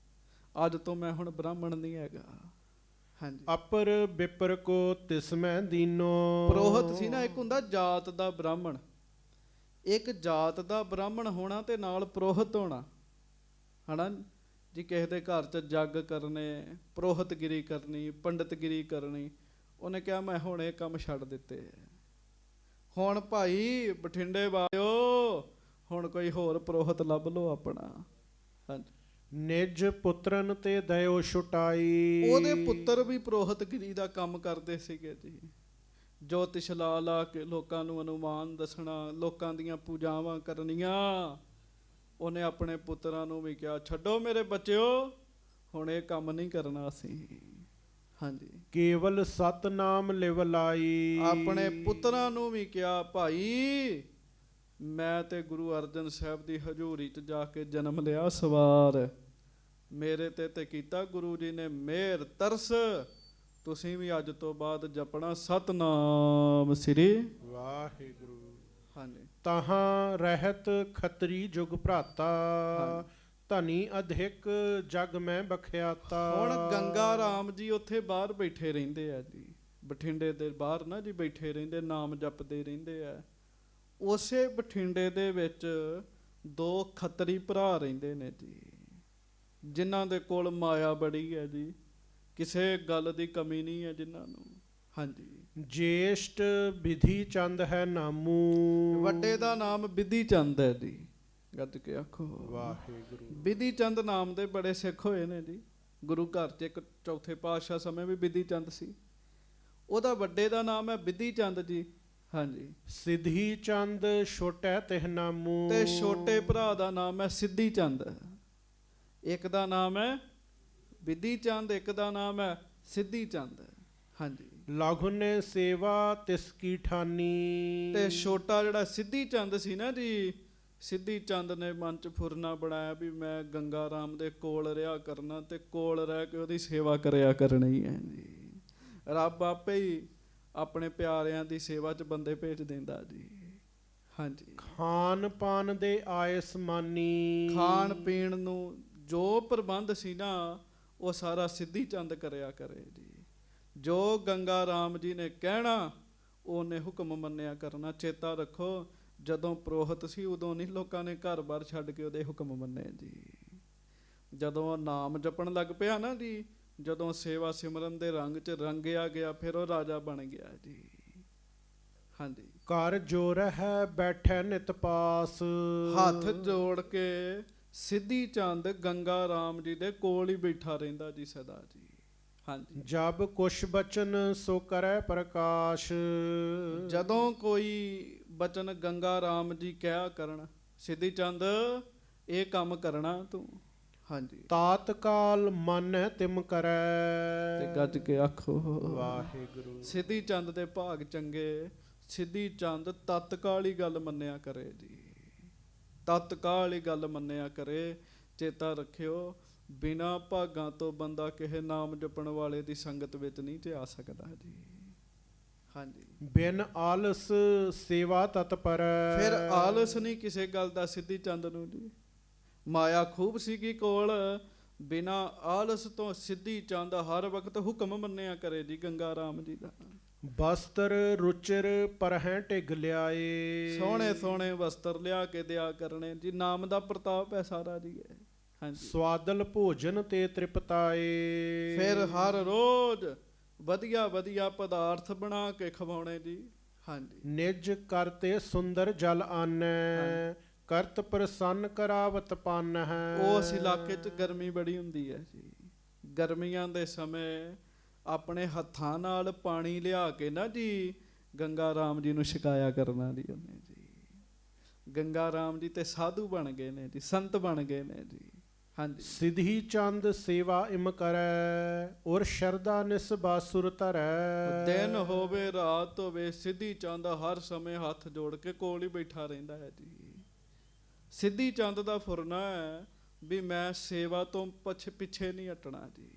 ਅੱਜ ਤੋਂ ਮੈਂ ਹੁਣ ਬ੍ਰਾਹਮਣ ਨਹੀਂ ਹੈਗਾ। ਹਾਂਜੀ, ਅਪਰ ਵਿਪਰ ਕੋ ਤਿਸਮੈ ਦੀਨੋ। ਪ੍ਰੋਹਤ ਸੀ ਨਾ, ਇੱਕ ਹੁੰਦਾ ਜਾਤ ਦਾ ਬ੍ਰਾਹਮਣ, ਇੱਕ ਜਾਤ ਦਾ ਬ੍ਰਾਹਮਣ ਹੋਣਾ ਤੇ ਨਾਲ ਪ੍ਰੋਹਤ ਹੋਣਾ ਹਨਾ ਜੀ। ਕਿਸੇ ਦੇ ਘਰ 'ਚ ਜੱਗ ਕਰਨੇ, ਪ੍ਰੋਹਤਗਿਰੀ ਕਰਨੀ, ਪੰਡਤਗਿਰੀ ਕਰਨੀ। ਉਹਨੇ ਕਿਹਾ ਮੈਂ ਹੁਣ ਇਹ ਕੰਮ ਛੱਡ ਦਿੱਤੇ। ਹੁਣ ਭਾਈ ਬਠਿੰਡੇ ਵਾਲਿਓ ਹੁਣ ਕੋਈ ਹੋਰ ਪ੍ਰੋਹਤ ਲੱਭ ਲਓ ਆਪਣਾ। ਹਾਂਜੀ, ਨਿਜ ਪੁੱਤਰਨ ਤੇ ਦਇਓ ਛੁਟਾਈ। ਉਹਦੇ ਪੁੱਤਰ ਵੀ ਪ੍ਰੋਹਤਗਿਰੀ ਦਾ ਕੰਮ ਕਰਦੇ ਸੀਗੇ ਜੀ। ਜੋਤਿਸ਼ ਲਾ ਲਾ ਕੇ ਲੋਕਾਂ ਨੂੰ ਅਨੁਮਾਨ ਦੱਸਣਾ, ਲੋਕਾਂ ਦੀਆਂ ਪੂਜਾਵਾਂ ਕਰਨੀਆਂ। ਉਹਨੇ ਆਪਣੇ ਪੁੱਤਰਾਂ ਨੂੰ ਵੀ ਕਿਹਾ ਛੱਡੋ ਮੇਰੇ ਬੱਚਿਓ, ਹੁਣ ਇਹ ਕੰਮ ਨਹੀਂ ਕਰਨਾ ਅਸੀਂ। ਹਾਂਜੀ, ਕੇਵਲ ਸਤਨਾਮ ਲਿਵ ਲਾਈ। ਆਪਣੇ ਪੁੱਤਰਾਂ ਨੂੰ ਵੀ ਕਿਹਾ ਭਾਈ ਮੈਂ ਤੇ ਗੁਰੂ ਅਰਜਨ ਸਾਹਿਬ ਦੀ ਹਜ਼ੂਰੀ 'ਚ ਜਾ ਕੇ ਜਨਮ ਲਿਆ ਸਵਾਰ। ਮੇਰੇ ਤੇ ਕੀਤਾ ਗੁਰੂ ਜੀ ਨੇ ਮਿਹਰ ਤਰਸ। ਤੁਸੀਂ ਵੀ ਅੱਜ ਤੋਂ ਬਾਅਦ ਜਪਣਾ ਸਤਨਾਮ ਸ੍ਰੀ ਵਾਹਿਗੁਰੂ। ਹਾਂਜੀ, ਤਹਾਂ ਰਹਿਤ ਖੱਤਰੀ ਜੁਗ ਭਰਾਤਾ। ਧਨੀ ਅਧਿਕ ਜਗ ਮੈਂ ਬਖਿਆਤਾ। ਹੁਣ ਗੰਗਾ ਰਾਮ ਜੀ ਉੱਥੇ ਬਾਹਰ ਬੈਠੇ ਰਹਿੰਦੇ ਆ ਜੀ। ਬਠਿੰਡੇ ਦੇ ਬਾਹਰ ਨਾ ਜੀ ਬੈਠੇ ਰਹਿੰਦੇ, ਨਾਮ ਜਪਦੇ ਰਹਿੰਦੇ ਆ। ਉਸੇ ਬਠਿੰਡੇ ਦੇ ਵਿੱਚ ਦੋ ਖੱਤਰੀ ਭਰਾ ਰਹਿੰਦੇ ਨੇ ਜੀ, ਜਿਨ੍ਹਾਂ ਦੇ ਕੋਲ ਮਾਇਆ ਬੜੀ ਹੈ ਜੀ। ਕਿਸੇ ਗੱਲ ਦੀ ਕਮੀ ਨਹੀਂ ਹੈ ਜਿਨ੍ਹਾਂ ਨੂੰ। ਹਾਂਜੀ, ਜੇਸ਼ਟ ਵਿਧੀ ਚੰਦ ਹੈ ਨਾਮੂ। ਵੱਡੇ ਦਾ ਨਾਮ ਵਿਧੀ ਚੰਦ ਹੈ ਜੀ। ਗੱਜ ਕੇ ਆਖੋ ਵਾਹਿਗੁਰੂ। ਵਿਧੀ ਚੰਦ ਨਾਮ ਦੇ ਬੜੇ ਸਿੱਖ ਹੋਏ ਨੇ ਜੀ। ਗੁਰੂ ਘਰ 'ਚ ਇੱਕ ਚੌਥੇ ਪਾਤਸ਼ਾਹ ਸਮੇਂ ਵੀ ਵਿਧੀ ਚੰਦ ਸੀ। ਉਹਦਾ ਵੱਡੇ ਦਾ ਨਾਮ ਹੈ ਵਿਧੀ ਚੰਦ ਜੀ। ਹਾਂਜੀ, ਸਿੱਧੀ ਚੰਦ ਛੋਟੈ ਤਿਹ ਨਾਮੂ। ਤੇ ਛੋਟੇ ਭਰਾ ਦਾ ਨਾਮ ਹੈ ਸਿੱਧੀ ਚੰਦ। ਇੱਕ ਦਾ ਨਾਮ ਹੈ ਵਿਧੀ ਚੰਦ, ਇੱਕ ਦਾ ਨਾਮ ਹੈ ਸਿੱਧੀ ਚੰਦ। ਹਾਂਜੀ, ਲਾਘੁ ਨੇ ਸੇਵਾ ਤਿਸ ਕੀ ਠਾਨੀ। ਤੇ ਛੋਟਾ ਜਿਹੜਾ ਸਿੱਧੀ ਚੰਦ ਸੀ ਨਾ ਜੀ, ਸਿੱਧੀ ਚੰਦ ਨੇ ਮਨ 'ਚ ਫੁਰਨਾ ਬਣਾਇਆ ਵੀ ਮੈਂ ਗੰਗਾ ਰਾਮ ਦੇ ਕੋਲ ਰਿਹਾ ਕਰਨਾ ਤੇ ਕੋਲ ਰਹਿ ਕੇ ਉਹਦੀ ਸੇਵਾ ਕਰਿਆ ਕਰਨੀ ਹੈ ਜੀ। ਰੱਬ ਆਪੇ ਹੀ ਆਪਣੇ ਪਿਆਰਿਆਂ ਦੀ ਸੇਵਾ 'ਚ ਬੰਦੇ ਭੇਜ ਦਿੰਦਾ ਜੀ। ਹਾਂਜੀ, ਖਾਨ ਪਾਨ ਦੇ ਆਇਸ ਮਾਨੀ। ਖਾਣ ਖਾਣ ਪੀਣ ਨੂੰ ਜੋ ਪ੍ਰਬੰਧ ਸੀ ਨਾ ਉਹ ਸਾਰਾ ਸਿੱਧੀ ਚੰਦ ਕਰਿਆ ਕਰੇ ਜੀ। ਜੋ ਗੰਗਾ ਰਾਮ ਜੀ ਨੇ ਕਹਿਣਾ ਉਹਨੇ ਹੁਕਮ ਮੰਨਿਆ ਕਰਨਾ। ਚੇਤਾ ਰੱਖੋ ਜਦੋਂ ਪ੍ਰੋਹਤ ਸੀ ਉਦੋਂ ਨਹੀਂ ਲੋਕਾਂ ਨੇ ਘਰ-ਬਾਰ ਛੱਡ ਕੇ ਉਹਦੇ ਹੁਕਮ ਮੰਨੇ ਜੀ। ਜਦੋਂ ਉਹ ਨਾਮ ਜਪਣ ਲੱਗ ਪਿਆ ਨਾ ਜੀ, ਜਦੋਂ ਸੇਵਾ ਸਿਮਰਨ ਦੇ ਰੰਗ 'ਚ ਰੰਗਿਆ ਗਿਆ ਫਿਰ ਉਹ ਰਾਜਾ ਬਣ ਗਿਆ ਜੀ। ਹਾਂਜੀ, ਕਰ ਜੋਰ ਹੈ ਬੈਠੈ ਨਿਤ ਪਾਸ। ਹੱਥ ਜੋੜ ਕੇ ਸਿੱਧੀ ਚੰਦ ਗੰਗਾ ਰਾਮ ਜੀ ਦੇ ਕੋਲ ਹੀ ਬੈਠਾ ਰਹਿੰਦਾ ਜੀ ਸਦਾ ਜੀ। ਹਾਂਜੀ, ਜਬ ਕੁਛ ਬਚਨ ਸੋ ਕਰੈ ਪ੍ਰਕਾਸ਼। ਜਦੋਂ ਕੋਈ ਬਚਨ ਗੰਗਾ ਰਾਮ ਜੀ ਕਿਹਾ ਕਰਨ ਸਿੱਧੀ ਚੰਦ ਇਹ ਕੰਮ ਕਰਨਾ ਤੂੰ। ਹਾਂਜੀ, ਤਾਤ ਕਾਲ ਮਨ ਤਿਮ ਕਰੈ। ਤੇ ਗੱਜ ਕੇ ਆਖੋ ਵਾਹਿਗੁਰੂ। ਸਿੱਧੀ ਚੰਦ ਦੇ ਭਾਗ ਚੰਗੇ। ਸਿੱਧੀ ਚੰਦ ਤਤਕਾਲ ਹੀ ਗੱਲ ਮੰਨਿਆ ਕਰੇ ਜੀ। ਤਤਕਾਲ ਹੀ ਗੱਲ ਮੰਨਿਆ ਕਰੇ। ਚੇਤਾ ਰੱਖਿਓ ਬਿਨਾਂ ਭਾਗਾਂ ਤੋਂ ਬੰਦਾ ਕਿਸੇ ਨਾਮ ਜਪਣ ਵਾਲੇ ਦੀ ਸੰਗਤ ਵਿੱਚ ਨਹੀਂ ਜਾ ਸਕਦਾ ਜੀ। ਹਾਂਜੀ, ਬਿਨ ਆਲਸ ਸੇਵਾ ਤਤਪਰ। ਫਿਰ ਆਲਸ ਨਹੀਂ ਕਿਸੇ ਗੱਲ ਦਾ ਸਿੱਧੀ ਚੰਦ ਨੂੰ ਜੀ। ਮਾਇਆ ਖੂਬ ਸੀਗੀ ਕੋਲ, ਬਿਨਾਂ ਆਲਸ ਤੋਂ ਸਿੱਧੀ ਚੰਦ ਹਰ ਵਕਤ ਹੁਕਮ ਮੰਨਿਆ ਕਰੇ ਜੀ ਗੰਗਾ ਰਾਮ ਜੀ ਦਾ। ਬਸਤਰ ਰੁਚਿਰ ਪਰਹਿ ਢਿਗ ਲਿਆਏ। ਸੋਹਣੇ ਸੋਹਣੇ ਵਸਤਰ ਲਿਆ ਕੇ ਦਿਆ ਕਰਨੇ ਜੀ, ਨਾਮ ਦਾ ਪ੍ਰਤਾਪ ਹੈ ਸਾਰਾ ਜੀ ਇਹ। ਹਾਂਜੀ, ਸਵਾਦਲ ਭੋਜਨ ਤੇ ਤ੍ਰਿਪਤਾਏ। ਫਿਰ ਹਰ ਰੋਜ਼ ਵਧੀਆ ਵਧੀਆ ਪਦਾਰਥ ਬਣਾ ਕੇ ਖਵਾਉਣੇ ਜੀ। ਹਾਂਜੀ, ਨਿਜ ਕਰਤੇ ਸੁੰਦਰ ਜਲ ਆਨੈ, ਕਰਤ ਪ੍ਰਸੰਨ ਕਰਾਵਤ ਪਾਨ ਹੈ। ਉਸ ਇਲਾਕੇ 'ਚ ਗਰਮੀ ਬੜੀ ਹੁੰਦੀ ਹੈ ਜੀ। ਗਰਮੀਆਂ ਦੇ ਸਮੇਂ ਆਪਣੇ ਹੱਥਾਂ ਨਾਲ ਪਾਣੀ ਲਿਆ ਕੇ ਨਾ ਜੀ ਗੰਗਾ ਰਾਮ ਜੀ ਨੂੰ ਛਕਾਇਆ ਕਰਨਾ ਜੀ ਉਹਨੇ ਜੀ। ਗੰਗਾ ਰਾਮ ਜੀ ਤੇ ਸਾਧੂ ਬਣ ਗਏ ਨੇ ਜੀ, ਸੰਤ ਬਣ ਗਏ ਨੇ ਜੀ। ਹਾਂਜੀ, ਸਿਧੀ ਚੰਦ ਸੇਵਾ ਇਮ ਕਰੈ, ਔਰ ਸ਼ਰਦਾ ਨਿਸਬਾ ਸੁਰ ਧਰੈ। ਦਿਨ ਹੋਵੇ ਰਾਤ ਹੋਵੇ ਸਿੱਧੀ ਚੰਦ ਹਰ ਸਮੇਂ ਹੱਥ ਜੋੜ ਕੇ ਕੋਲ ਹੀ ਬੈਠਾ ਰਹਿੰਦਾ ਹੈ ਜੀ। ਸਿੱਧੀ ਚੰਦ ਦਾ ਫੁਰਨਾ ਹੈ ਵੀ ਮੈਂ ਸੇਵਾ ਤੋਂ ਪਿੱਛੇ ਨਹੀਂ ਹਟਣਾ ਜੀ।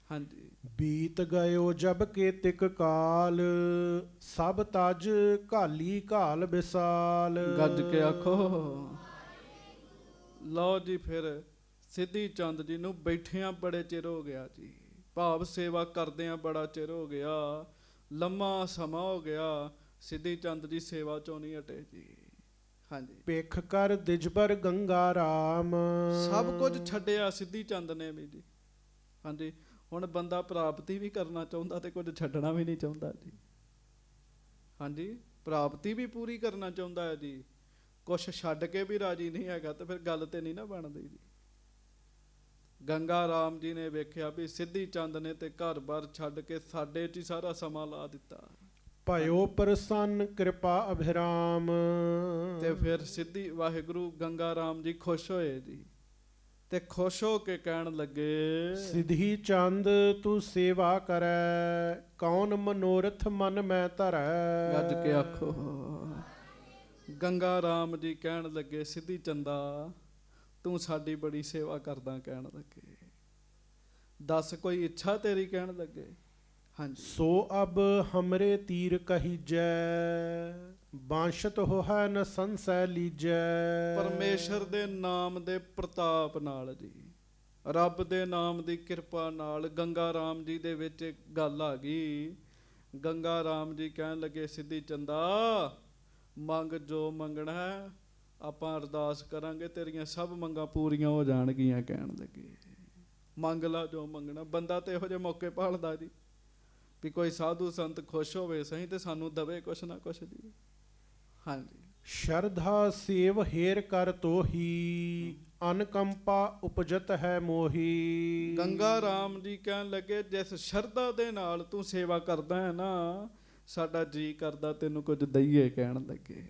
ਹਾਂਜੀ, ਬੀਤ ਗਇਓ ਜਬ ਕੇ ਤਿਕ ਕਾਲ, ਸਭ ਤਜ ਘਾਲੀ ਘਾਲ ਵਿਸਾਲ। ਗੱਜ ਕੇ ਆਖੋ। ਲਓ ਜੀ, ਫਿਰ ਸਿੱਧੀ ਚੰਦ ਜੀ ਨੂੰ ਬੈਠਿਆਂ ਬੜੇ ਚਿਰ ਹੋ ਗਿਆ ਜੀ, ਭਾਵ ਸੇਵਾ ਕਰਦਿਆਂ ਬੜਾ ਚਿਰ ਹੋ ਗਿਆ, ਲੰਮਾ ਸਮਾਂ ਹੋ ਗਿਆ। ਸਿੱਧੀ ਚੰਦ ਜੀ ਸੇਵਾ ਚੋਂ ਨਹੀਂ ਹਟੇ ਜੀ। ਹਾਂਜੀ, ਪੇਖ ਕਰ ਦਿਜਬਰ ਗੰਗਾ ਰਾਮ। ਸਭ ਕੁਝ ਛੱਡਿਆ ਸਿੱਧੀ ਚੰਦ ਨੇ ਵੀ ਜੀ। ਹਾਂਜੀ, ਹੁਣ ਬੰਦਾ ਪ੍ਰਾਪਤੀ ਵੀ ਕਰਨਾ ਚਾਹੁੰਦਾ ਤੇ ਕੁਝ ਛੱਡਣਾ ਵੀ ਨਹੀਂ ਚਾਹੁੰਦਾ ਜੀ। ਹਾਂਜੀ, ਪ੍ਰਾਪਤੀ ਵੀ ਪੂਰੀ ਕਰਨਾ ਚਾਹੁੰਦਾ ਹੈ ਜੀ, ਕੁਛ ਛੱਡ ਕੇ ਵੀ ਰਾਜੀ ਨਹੀਂ ਹੈਗਾ, ਤੇ ਫਿਰ ਗੱਲ ਤੇ ਨਹੀਂ ਨਾ ਬਣਦੀ ਜੀ। ਗੰਗਾ ਰਾਮ ਜੀ ਨੇ ਵੇਖਿਆ ਵੀ ਸਿੱਧੀ ਚੰਦ ਨੇ ਤੇ ਘਰ-ਬਾਰ ਛੱਡ ਕੇ ਸਾਡੇ 'ਚ ਹੀ ਸਾਰਾ ਸਮਾਂ ਲਾ ਦਿੱਤਾ। ਭਇਓ ਪ੍ਰਸੰਨ ਕਿਰਪਾ ਅਭਿਰਾਮ। ਤੇ ਫਿਰ ਸਿੱਧੀ ਵਾਹਿਗੁਰੂ ਗੰਗਾ ਰਾਮ ਜੀ ਖੁਸ਼ ਹੋਏ ਜੀ, ਤੇ ਖੁਸ਼ ਹੋ ਕੇ ਕਹਿਣ ਲੱਗੇ, ਸਿਧੀ ਚੰਦ ਤੂੰ ਸੇਵਾ ਕਰੈ, ਕੌਣ ਮਨੋਰਥ ਮਨ ਮੈਂ ਧਰੈ। ਗੱਜ ਕੇ ਆਖੋ। ਗੰਗਾ ਰਾਮ ਜੀ ਕਹਿਣ ਲੱਗੇ, ਸਿੱਧੀ ਚੰਦਾ ਤੂੰ ਸਾਡੀ ਬੜੀ ਸੇਵਾ ਕਰਦਾ। ਕਹਿਣ ਲੱਗੇ, ਦੱਸ ਕੋਈ ਇੱਛਾ ਤੇਰੀ। ਕਹਿਣ ਲੱਗੇ, ਹਾਂਜੀ। ਸੋ ਅਬ ਹਮਰੇ ਤੀਰ ਕਹੀਜੈ, ਬਾਂਸ਼ਤ ਹੋਇ ਨ ਸੰਸੈ ਲੀਜੈ। ਪਰਮੇਸ਼ਰ ਦੇ ਨਾਮ ਦੇ ਪ੍ਰਤਾਪ ਨਾਲ ਜੀ, ਰੱਬ ਦੇ ਨਾਮ ਦੀ ਕਿਰਪਾ ਨਾਲ ਗੰਗਾ ਰਾਮ ਜੀ ਦੇ ਵਿੱਚ ਇੱਕ ਗੱਲ ਆ ਗਈ। ਗੰਗਾ ਰਾਮ ਜੀ ਕਹਿਣ ਲੱਗੇ, ਸਿੱਧੀ ਚੰਦਾ ਮੰਗ ਜੋ ਮੰਗਣਾ ਹੈ, ਆਪਾਂ ਅਰਦਾਸ ਕਰਾਂਗੇ, ਤੇਰੀਆਂ ਸਭ ਮੰਗਾਂ ਪੂਰੀਆਂ ਹੋ ਜਾਣਗੀਆਂ। ਕਹਿਣ ਲੱਗੇ, ਮੰਗ ਲਾ ਜੋ ਮੰਗਣਾ। ਬੰਦਾ ਤੇ ਇਹੋ ਜਿਹੇ ਮੌਕੇ ਭਾਲਦਾ ਜੀ ਵੀ ਕੋਈ ਸਾਧੂ ਸੰਤ ਖੁਸ਼ ਹੋਵੇ ਸਹੀ ਤੇ ਸਾਨੂੰ ਦਵੇ ਕੁਛ ਨਾ ਕੁਛ ਜੀ। ਹਾਂਜੀ, ਸ਼ਰਧਾ ਸੇਵ ਹੇਰ ਕਰ ਤੋਹੀ, ਅਨਕੰਪਾ ਉਪਜਤ ਹੈ ਮੋਹੀ। ਗੰਗਾ ਰਾਮ ਜੀ ਕਹਿਣ ਲੱਗੇ, ਜਿਸ ਸ਼ਰਧਾ ਦੇ ਨਾਲ ਤੂੰ ਸੇਵਾ ਕਰਦਾ ਹੈ ਨਾ, ਸਾਡਾ ਜੀ ਕਰਦਾ ਤੈਨੂੰ ਕੁਝ ਦਈਏ। ਕਹਿਣ ਲੱਗੇ,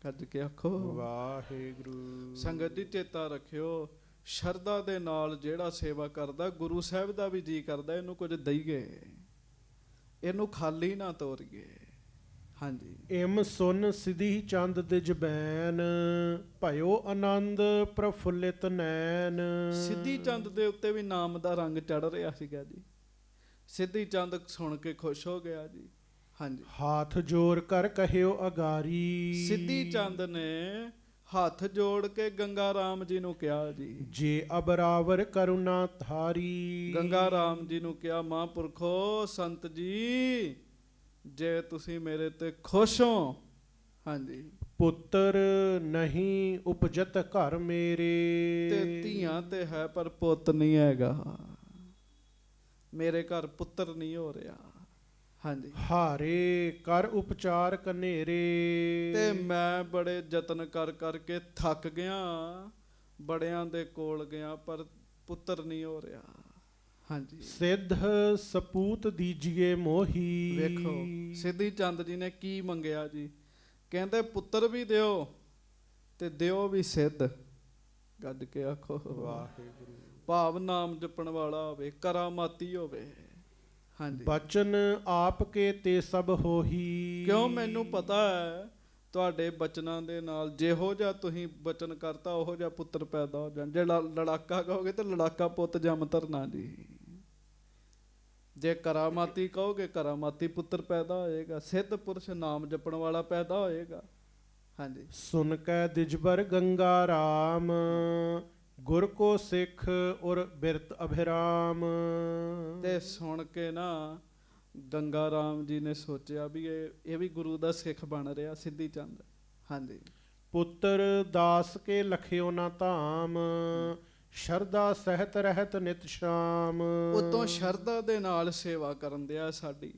ਗੱਜ ਕੇ ਆਖੋ ਵਾਹਿਗੁਰੂ। ਸੰਗਤ ਜੀ ਚੇਤਾ ਰੱਖਿਓ, ਸ਼ਰਧਾ ਦੇ ਨਾਲ ਜਿਹੜਾ ਸੇਵਾ ਕਰਦਾ, ਗੁਰੂ ਸਾਹਿਬ ਦਾ ਵੀ ਜੀ ਕਰਦਾ ਇਹਨੂੰ ਕੁਝ ਦਈਏ, ਇਹਨੂੰ ਖਾਲੀ ਨਾ ਤੋਰੀਏ। ਹਾਂਜੀ, ਇਮ ਸੁਨ ਸਿਧੀ ਚੰਦ ਦਿਜ ਬੈਨ, ਭਇਓ ਆਨੰਦ ਪ੍ਰਫੁੱਲਿਤ ਨੈਣ। ਸਿੱਧੀ ਚੰਦ ਦੇ ਉੱਤੇ ਵੀ ਨਾਮ ਦਾ ਰੰਗ ਚੜ ਰਿਹਾ ਸੀਗਾ ਜੀ। ਸਿੱਧੀ ਚੰਦ ਸੁਣ ਕੇ ਖੁਸ਼ ਹੋ ਗਿਆ ਜੀ। ਹਾਂਜੀ, ਹਾਥ ਜੋੜ ਕਰ ਕਹਿਓ ਅਗਾਰੀ। ਸਿੱਧੀ ਚੰਦ ਨੇ ਹੱਥ ਜੋੜ ਕੇ ਗੰਗਾ ਰਾਮ ਜੀ ਨੂੰ ਕਿਹਾ ਜੀ, ਜੇ ਅਬਰਾਵਰ ਕਰੁਣਾ ਧਾਰੀ। ਗੰਗਾ ਰਾਮ ਜੀ ਨੂੰ ਕਿਹਾ, ਮਹਾਂਪੁਰਖੋ ਸੰਤ ਜੀ, ਜੇ ਤੁਸੀਂ ਮੇਰੇ ਤੇ ਖੁਸ਼ ਹੋ, ਹਾਂਜੀ, ਪੁੱਤਰ ਨਹੀਂ ਉਪਜਤ ਘਰ ਮੇਰੇ। ਤੇ ਧੀਆਂ ਤੇ ਹੈ ਪਰ ਪੁੱਤ ਨਹੀਂ ਹੈਗਾ, ਮੇਰੇ ਘਰ ਪੁੱਤਰ ਨਹੀਂ ਹੋ ਰਿਹਾ। ਹਾਂਜੀ, ਹਾਰੇ ਕਰ ਉਪਚਾਰ ਕਨੇਰੇ। ਤੇ ਮੈਂ ਬੜੇ ਯਤਨ ਕਰ ਕਰਕੇ ਥੱਕ ਗਿਆ, ਬੜਿਆਂ ਦੇ ਕੋਲ ਗਿਆ ਪਰ ਪੁੱਤਰ ਨਹੀਂ ਹੋ ਰਿਹਾ। ਹਾਂਜੀ, ਸਿੱਧ ਸਪੂਤ ਦੀਜੀਏ ਮੋਹੀ। ਵੇਖੋ ਸਿੱਧੀ ਚੰਦ ਜੀ ਨੇ ਕੀ ਮੰਗਿਆ ਜੀ, ਕਹਿੰਦੇ ਪੁੱਤਰ ਵੀ ਦਿਓ ਤੇ ਦਿਓ ਵੀ ਸਿੱਧ। ਗੱਜ ਕੇ ਆਖੋ ਵਾਹਿਗੁਰੂ। ਭਾਵ ਨਾਮ ਜਪਣ ਵਾਲਾ ਹੋਵੇ, ਕਰਾਮਾਤੀ ਹੋਵੇ। ਹਾਂਜੀ, ਬਚਨ ਆਪ ਕੇ ਤੇ ਸਭ ਹੋਹੀ। ਕਿਉਂ ਮੈਨੂੰ ਪਤਾ ਹੈ ਤੁਹਾਡੇ ਬਚਨਾਂ ਦੇ ਨਾਲ ਜਿਹੋ ਜਿਹਾ ਤੁਸੀਂ ਬਚਨ ਕਰਤਾ ਉਹੋ ਜਿਹਾ ਪੁੱਤਰ ਪੈਦਾ ਹੋ ਜਾਣ। ਜੇ ਲੜਾਕਾ ਕਹੋਗੇ ਤਾਂ ਲੜਾਕਾ ਪੁੱਤ ਜੰਮ ਧਰਨਾ ਜੀ, ਜੇ ਕਰਾਮਾਤੀ ਕਹੋਗੇ ਕਰਾਮਾਤੀ ਪੁੱਤਰ ਪੈਦਾ ਹੋਏਗਾ, ਸਿੱਧ ਪੁਰਸ਼ ਨਾਮ ਜਪਣ ਵਾਲਾ ਪੈਦਾ ਹੋਏਗਾ। ਹਾਂਜੀ, ਸੁਨ ਕੈ ਦਿਜਬਰ ਗੰਗਾ ਰਾਮ, ਗੁਰ ਕੋ ਸਿੱਖ ਔਰ ਬਿਰਤ ਅਭਿਰਾਮ। ਤੇ ਸੁਣ ਕੇ ਨਾ ਗੰਗਾ ਰਾਮ ਜੀ ਨੇ ਸੋਚਿਆ ਵੀ ਇਹ ਵੀ ਗੁਰੂ ਦਾ ਸਿੱਖ ਬਣ ਰਿਹਾ ਸਿੱਧੀ ਚੰਦ। ਹਾਂਜੀ। ਪੁੱਤਰ ਦਾਸ ਕੇ ਲਖਿਓ ਨਾ ਧਾਮ, ਸ਼ਰਧਾ ਸਹਿਤ ਰਹਿਤ ਨਿਤ ਸ਼ਾਮ। ਉਤੋਂ ਸ਼ਰਧਾ ਦੇ ਨਾਲ ਸੇਵਾ ਕਰਨ ਦਿਆ ਸਾਡੀ।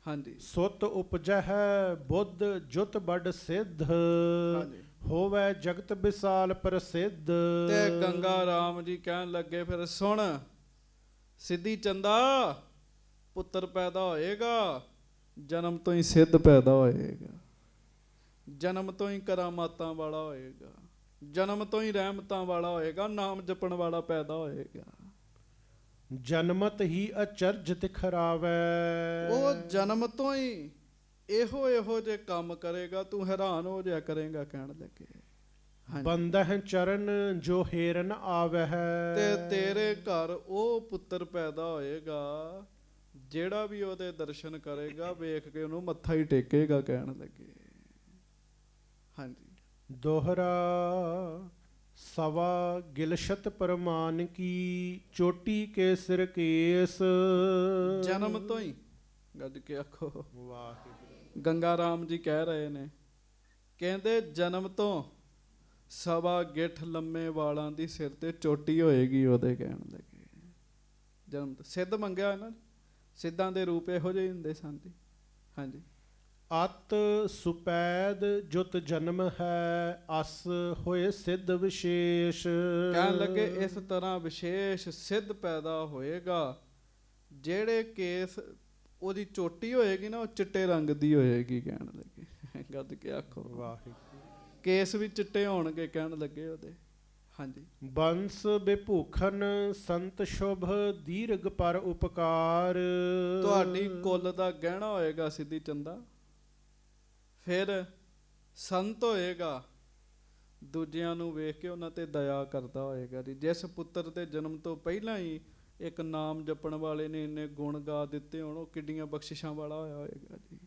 ਹਾਂਜੀ। ਸੁਤ ਉਪਜਹਿ ਬੁੱਧ ਜੁਤ ਬੜ ਸਿੱਧ, ਹਾਂਜੀ। ਹੋਵੇ ਜਗਤ ਵਿਸਾਲ ਪ੍ਰਸਿੱਧ। ਤੇ ਗੰਗਾ ਰਾਮ ਜੀ ਕਹਿਣ ਲੱਗੇ ਫਿਰ ਸੁਣ ਸਿੱਧੀ ਚੰਦਾ, ਪੁੱਤਰ ਪੈਦਾ ਹੋਏਗਾ, ਜਨਮ ਤੋਂ ਹੀ ਸਿੱਧ ਪੈਦਾ ਹੋਏਗਾ, ਜਨਮ ਤੋਂ ਹੀ ਕਰਾਮਾਤਾਂ ਵਾਲਾ ਹੋਏਗਾ, ਜਨਮ ਤੋਂ ਹੀ ਰਹਿਮਤਾਂ ਵਾਲਾ ਹੋਏਗਾ, ਨਾਮ ਜਪਣ ਵਾਲਾ ਪੈਦਾ ਹੋਏਗਾ। ਜਨਮਤ ਹੀ ਅਚਰਜ ਤਿਖਰਾਵੈ, ਉਹ ਜਨਮ ਤੋਂ ਹੀ ਇਹੋ ਜੇ ਕੰਮ ਕਰੇਗਾ, ਤੂੰ ਹੈਰਾਨ ਹੋ ਜਾਇਆ ਕਰੇਗਾ। ਕਹਿਣ ਲੱਗੇ ਬੰਦਹਿ ਚਰਨ ਜੋ ਹੇਰਨ ਆਵਹਿ, ਤੇ ਤੇਰੇ ਘਰ ਉਹ ਪੁੱਤਰ ਪੈਦਾ ਹੋਏਗਾ ਜਿਹੜਾ ਵੀ ਉਹਦੇ ਦਰਸ਼ਨ ਕਰੇਗਾ, ਵੇਖ ਕੇ ਉਹਨੂੰ ਮੱਥਾ ਹੀ ਟੇਕੇਗਾ। ਕਹਿਣ ਲੱਗੇ ਹਾਂਜੀ। ਦੋਹਰਾ ਸਵਾ ਗਿਲਸ਼ਤ ਪਰਮਾਨ ਕੀ, ਚੋਟੀ ਕੇ ਸਿਰ ਕੇਸ। ਜਨਮ ਤੋਂ ਹੀ ਗੱਜ ਕੇ ਆਖੋ ਵਾਹਿਗੁਰੂ। ਗੰਗਾ ਰਾਮ ਜੀ ਕਹਿ ਰਹੇ ਨੇ, ਕਹਿੰਦੇ ਜਨਮ ਤੋਂ ਸਵਾ ਗਿੱਠ ਲੰਮੇ ਵਾਲਾਂ ਦੀ ਸਿਰ ਤੇ ਚੋਟੀ ਹੋਏਗੀ ਉਹਦੇ। ਕਹਿਣ ਲੱਗੇ ਜਨਮ ਤੋਂ ਸਿੱਧ ਮੰਗਿਆ ਇਹਨਾਂ ਨੇ, ਸਿੱਧਾਂ ਦੇ ਰੂਪ ਇਹੋ ਜਿਹੇ ਹੁੰਦੇ ਸਨ ਜੀ। ਹਾਂਜੀ। ਅਤ ਸੁਪੈਦ ਜੁਤ ਜਨਮ ਹੈ, ਅਸ ਹੋਏ ਸਿੱਧ ਵਿਸ਼ੇਸ਼। ਕਹਿਣ ਲੱਗੇ ਇਸ ਤਰ੍ਹਾਂ ਵਿਸ਼ੇਸ਼ ਸਿੱਧ ਪੈਦਾ ਹੋਏਗਾ, ਜਿਹੜੇ ਕੇਸ ਉਹਦੀ ਚੋਟੀ ਹੋਏਗੀ ਨਾ, ਉਹ ਚਿੱਟੇ ਰੰਗ ਦੀ ਹੋਏਗੀ। ਕਹਿਣ ਲੱਗੇ ਗੱਜ ਕੇ ਆਖੋ ਵਾਹਿਗੁਰੂ। ਕੇਸ ਵੀ ਚਿੱਟੇ ਹੋਣਗੇ। ਕਹਿਣ ਲੱਗੇ ਉਹਦੇ। ਹਾਂਜੀ। ਬੰਸ ਬਿਭੂਖਨ ਸੰਤ ਸ਼ੁਭ, ਦੀਰਘ ਪਰ ਉਪਕਾਰ। ਤੁਹਾਡੀ ਕੁੱਲ ਦਾ ਗਹਿਣਾ ਹੋਏਗਾ ਸਿੱਧੀ ਚੰਦਾ। ਫਿਰ ਸੰਤ ਹੋਏਗਾ, ਦੂਜਿਆਂ ਨੂੰ ਵੇਖ ਕੇ ਉਹਨਾਂ ਤੇ ਦਇਆ ਕਰਦਾ ਹੋਏਗਾ ਜੀ। ਜਿਸ ਪੁੱਤਰ ਦੇ ਜਨਮ ਤੋਂ ਪਹਿਲਾਂ ਹੀ ਇੱਕ ਨਾਮ ਜਪਣ ਵਾਲੇ ਨੇ ਇੰਨੇ ਗੁਣ ਗਾ ਦਿੱਤੇ ਹੋਣ, ਉਹ ਕਿੱਡੀਆਂ ਬਖਸ਼ਿਸ਼ਾਂ ਵਾਲਾ ਹੋਇਆ ਹੋਏਗਾ ਜੀ।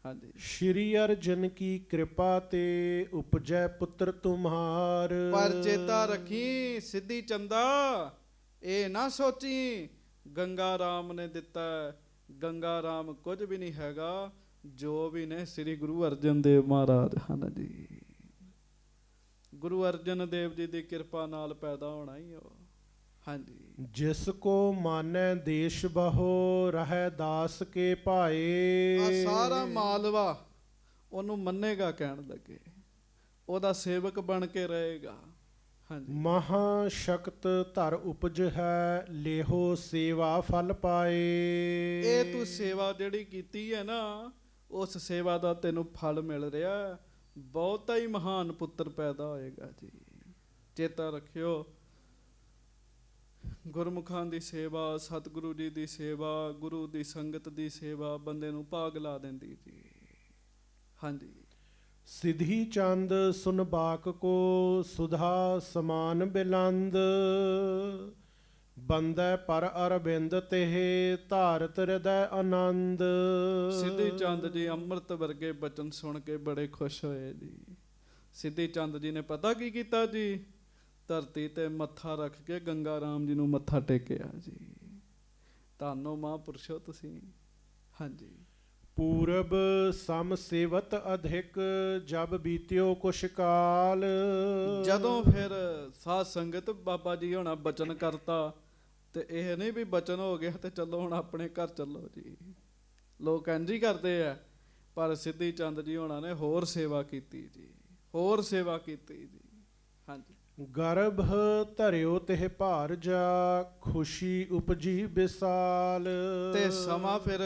ਹਾਂਜੀ। ਸ਼੍ਰੀ ਅਰਜਨ ਕੀ ਕਿਰਪਾ ਤੇ ਉਪਜੈ ਪੁੱਤਰ ਤੁਮਹਾਰ। ਪਰ ਚੇਤਾ ਰੱਖੀ ਸਿੱਧੀ ਚੰਦਾ, ਇਹ ਨਾ ਸੋਚੀ ਗੰਗਾ ਰਾਮ ਨੇ ਦਿੱਤਾ। ਗੰਗਾ ਰਾਮ ਕੁਝ ਵੀ ਨਹੀਂ ਹੈਗਾ, ਜੋ ਵੀ ਨੇ ਸ੍ਰੀ ਗੁਰੂ ਅਰਜਨ ਦੇਵ ਮਹਾਰਾਜ ਹਨ ਜੀ। ਗੁਰੂ ਅਰਜਨ ਦੇਵ ਜੀ ਦੀ ਕਿਰਪਾ ਨਾਲ ਪੈਦਾ ਹੋਣਾ ਹੀ ਉਹ। ਹਾਂਜੀ। ਜਿਸ ਕੋ ਮਾਨੈ ਦੇਸ਼ ਬਹੁ, ਰਹਿ ਦਾਸ ਕੇ ਭਾਏ। ਆ ਸਾਰਾ ਮਾਲਵਾ ਉਹਨੂੰ ਮੰਨੇਗਾ। ਕਹਿਣ ਲੱਗੇ ਉਹਦਾ ਸੇਵਕ ਬਣ ਕੇ ਰਹੇਗਾ। ਹਾਂਜੀ। ਮਹਾ ਸ਼ਕਤ ਧਰ ਉਪਜ ਹੈ, ਲੇਹੋ ਸੇਵਾ ਫਲ ਪਾਏ। ਇਹ ਤੂੰ ਸੇਵਾ ਜਿਹੜੀ ਕੀਤੀ ਹੈ ਨਾ, ਉਸ ਸੇਵਾ ਦਾ ਤੈਨੂੰ ਫਲ ਮਿਲ ਰਿਹਾ। ਬਹੁਤਾ ਹੀ ਮਹਾਨ ਪੁੱਤਰ ਪੈਦਾ ਹੋਏਗਾ ਜੀ। ਚੇਤਾ ਰੱਖਿਓ, ਗੁਰਮੁਖਾਂ ਦੀ ਸੇਵਾ, ਸਤਿਗੁਰੂ ਜੀ ਦੀ ਸੇਵਾ, ਗੁਰੂ ਦੀ ਸੰਗਤ ਦੀ ਸੇਵਾ ਬੰਦੇ ਨੂੰ ਭਾਗ ਲਾ ਦਿੰਦੀ ਜੀ। ਹਾਂਜੀ। ਸਿਧੀ ਚੰਦ ਸੁਨ ਬਾਕ ਕੋ, ਸੁਧਾ ਸਮਾਨ ਬਿਲੰਦ। ਬੰਦੈ ਪਰ ਅਰਬਿੰਦ ਤੇ, ਧਾਰਤ ਹਿਰਦੈ ਆਨੰਦ। ਸਿੱਧੀ ਚੰਦ ਜੀ ਅੰਮ੍ਰਿਤ ਵਰਗੇ ਬਚਨ ਸੁਣ ਕੇ ਬੜੇ ਖੁਸ਼ ਹੋਏ ਜੀ। ਸਿੱਧੀ ਚੰਦ ਜੀ ਨੇ ਪਤਾ ਕੀ ਕੀਤਾ ਜੀ, ਧਰਤੀ ਤੇ ਮੱਥਾ ਰੱਖ ਕੇ ਗੰਗਾ ਰਾਮ ਜੀ ਨੂੰ ਮੱਥਾ ਟੇਕਿਆ ਜੀ। ਧੰਨੋ ਮਹਾਂਪੁਰਸ਼ੋ ਤੁਸੀਂ। ਹਾਂਜੀ। ਪੂਰਬ ਸਮ ਸੇਵਤ ਅਧਿਕ, ਜਬ ਬੀਤਿਓ ਕੁਛ ਕਾਲ। ਜਦੋਂ ਫਿਰ ਸਾਧ ਸੰਗਤ ਬਾਬਾ ਜੀ ਹੋਣਾ ਬਚਨ ਕਰਤਾ, ਤੇ ਇਹ ਨਹੀਂ ਵੀ ਬਚਨ ਹੋ ਗਿਆ ਤੇ ਚਲੋ ਹੁਣ ਆਪਣੇ ਘਰ ਚੱਲੋ ਜੀ। ਲੋਕ ਇੰਝ ਹੀ ਕਰਦੇ ਆ, ਪਰ ਸਿੱਧੀ ਚੰਦ ਜੀ ਹੋਣਾ ਨੇ ਹੋਰ ਸੇਵਾ ਕੀਤੀ ਜੀ, ਹੋਰ ਸੇਵਾ ਕੀਤੀ ਜੀ। ਹਾਂਜੀ। ਗਰਭ ਧਰਿਓ ਤੇ ਭਾਰ ਜਾ, ਖੁਸ਼ੀ ਉਪਜੀ ਵਿਸਾਲ। ਤੇ ਸਮਾਂ ਫਿਰ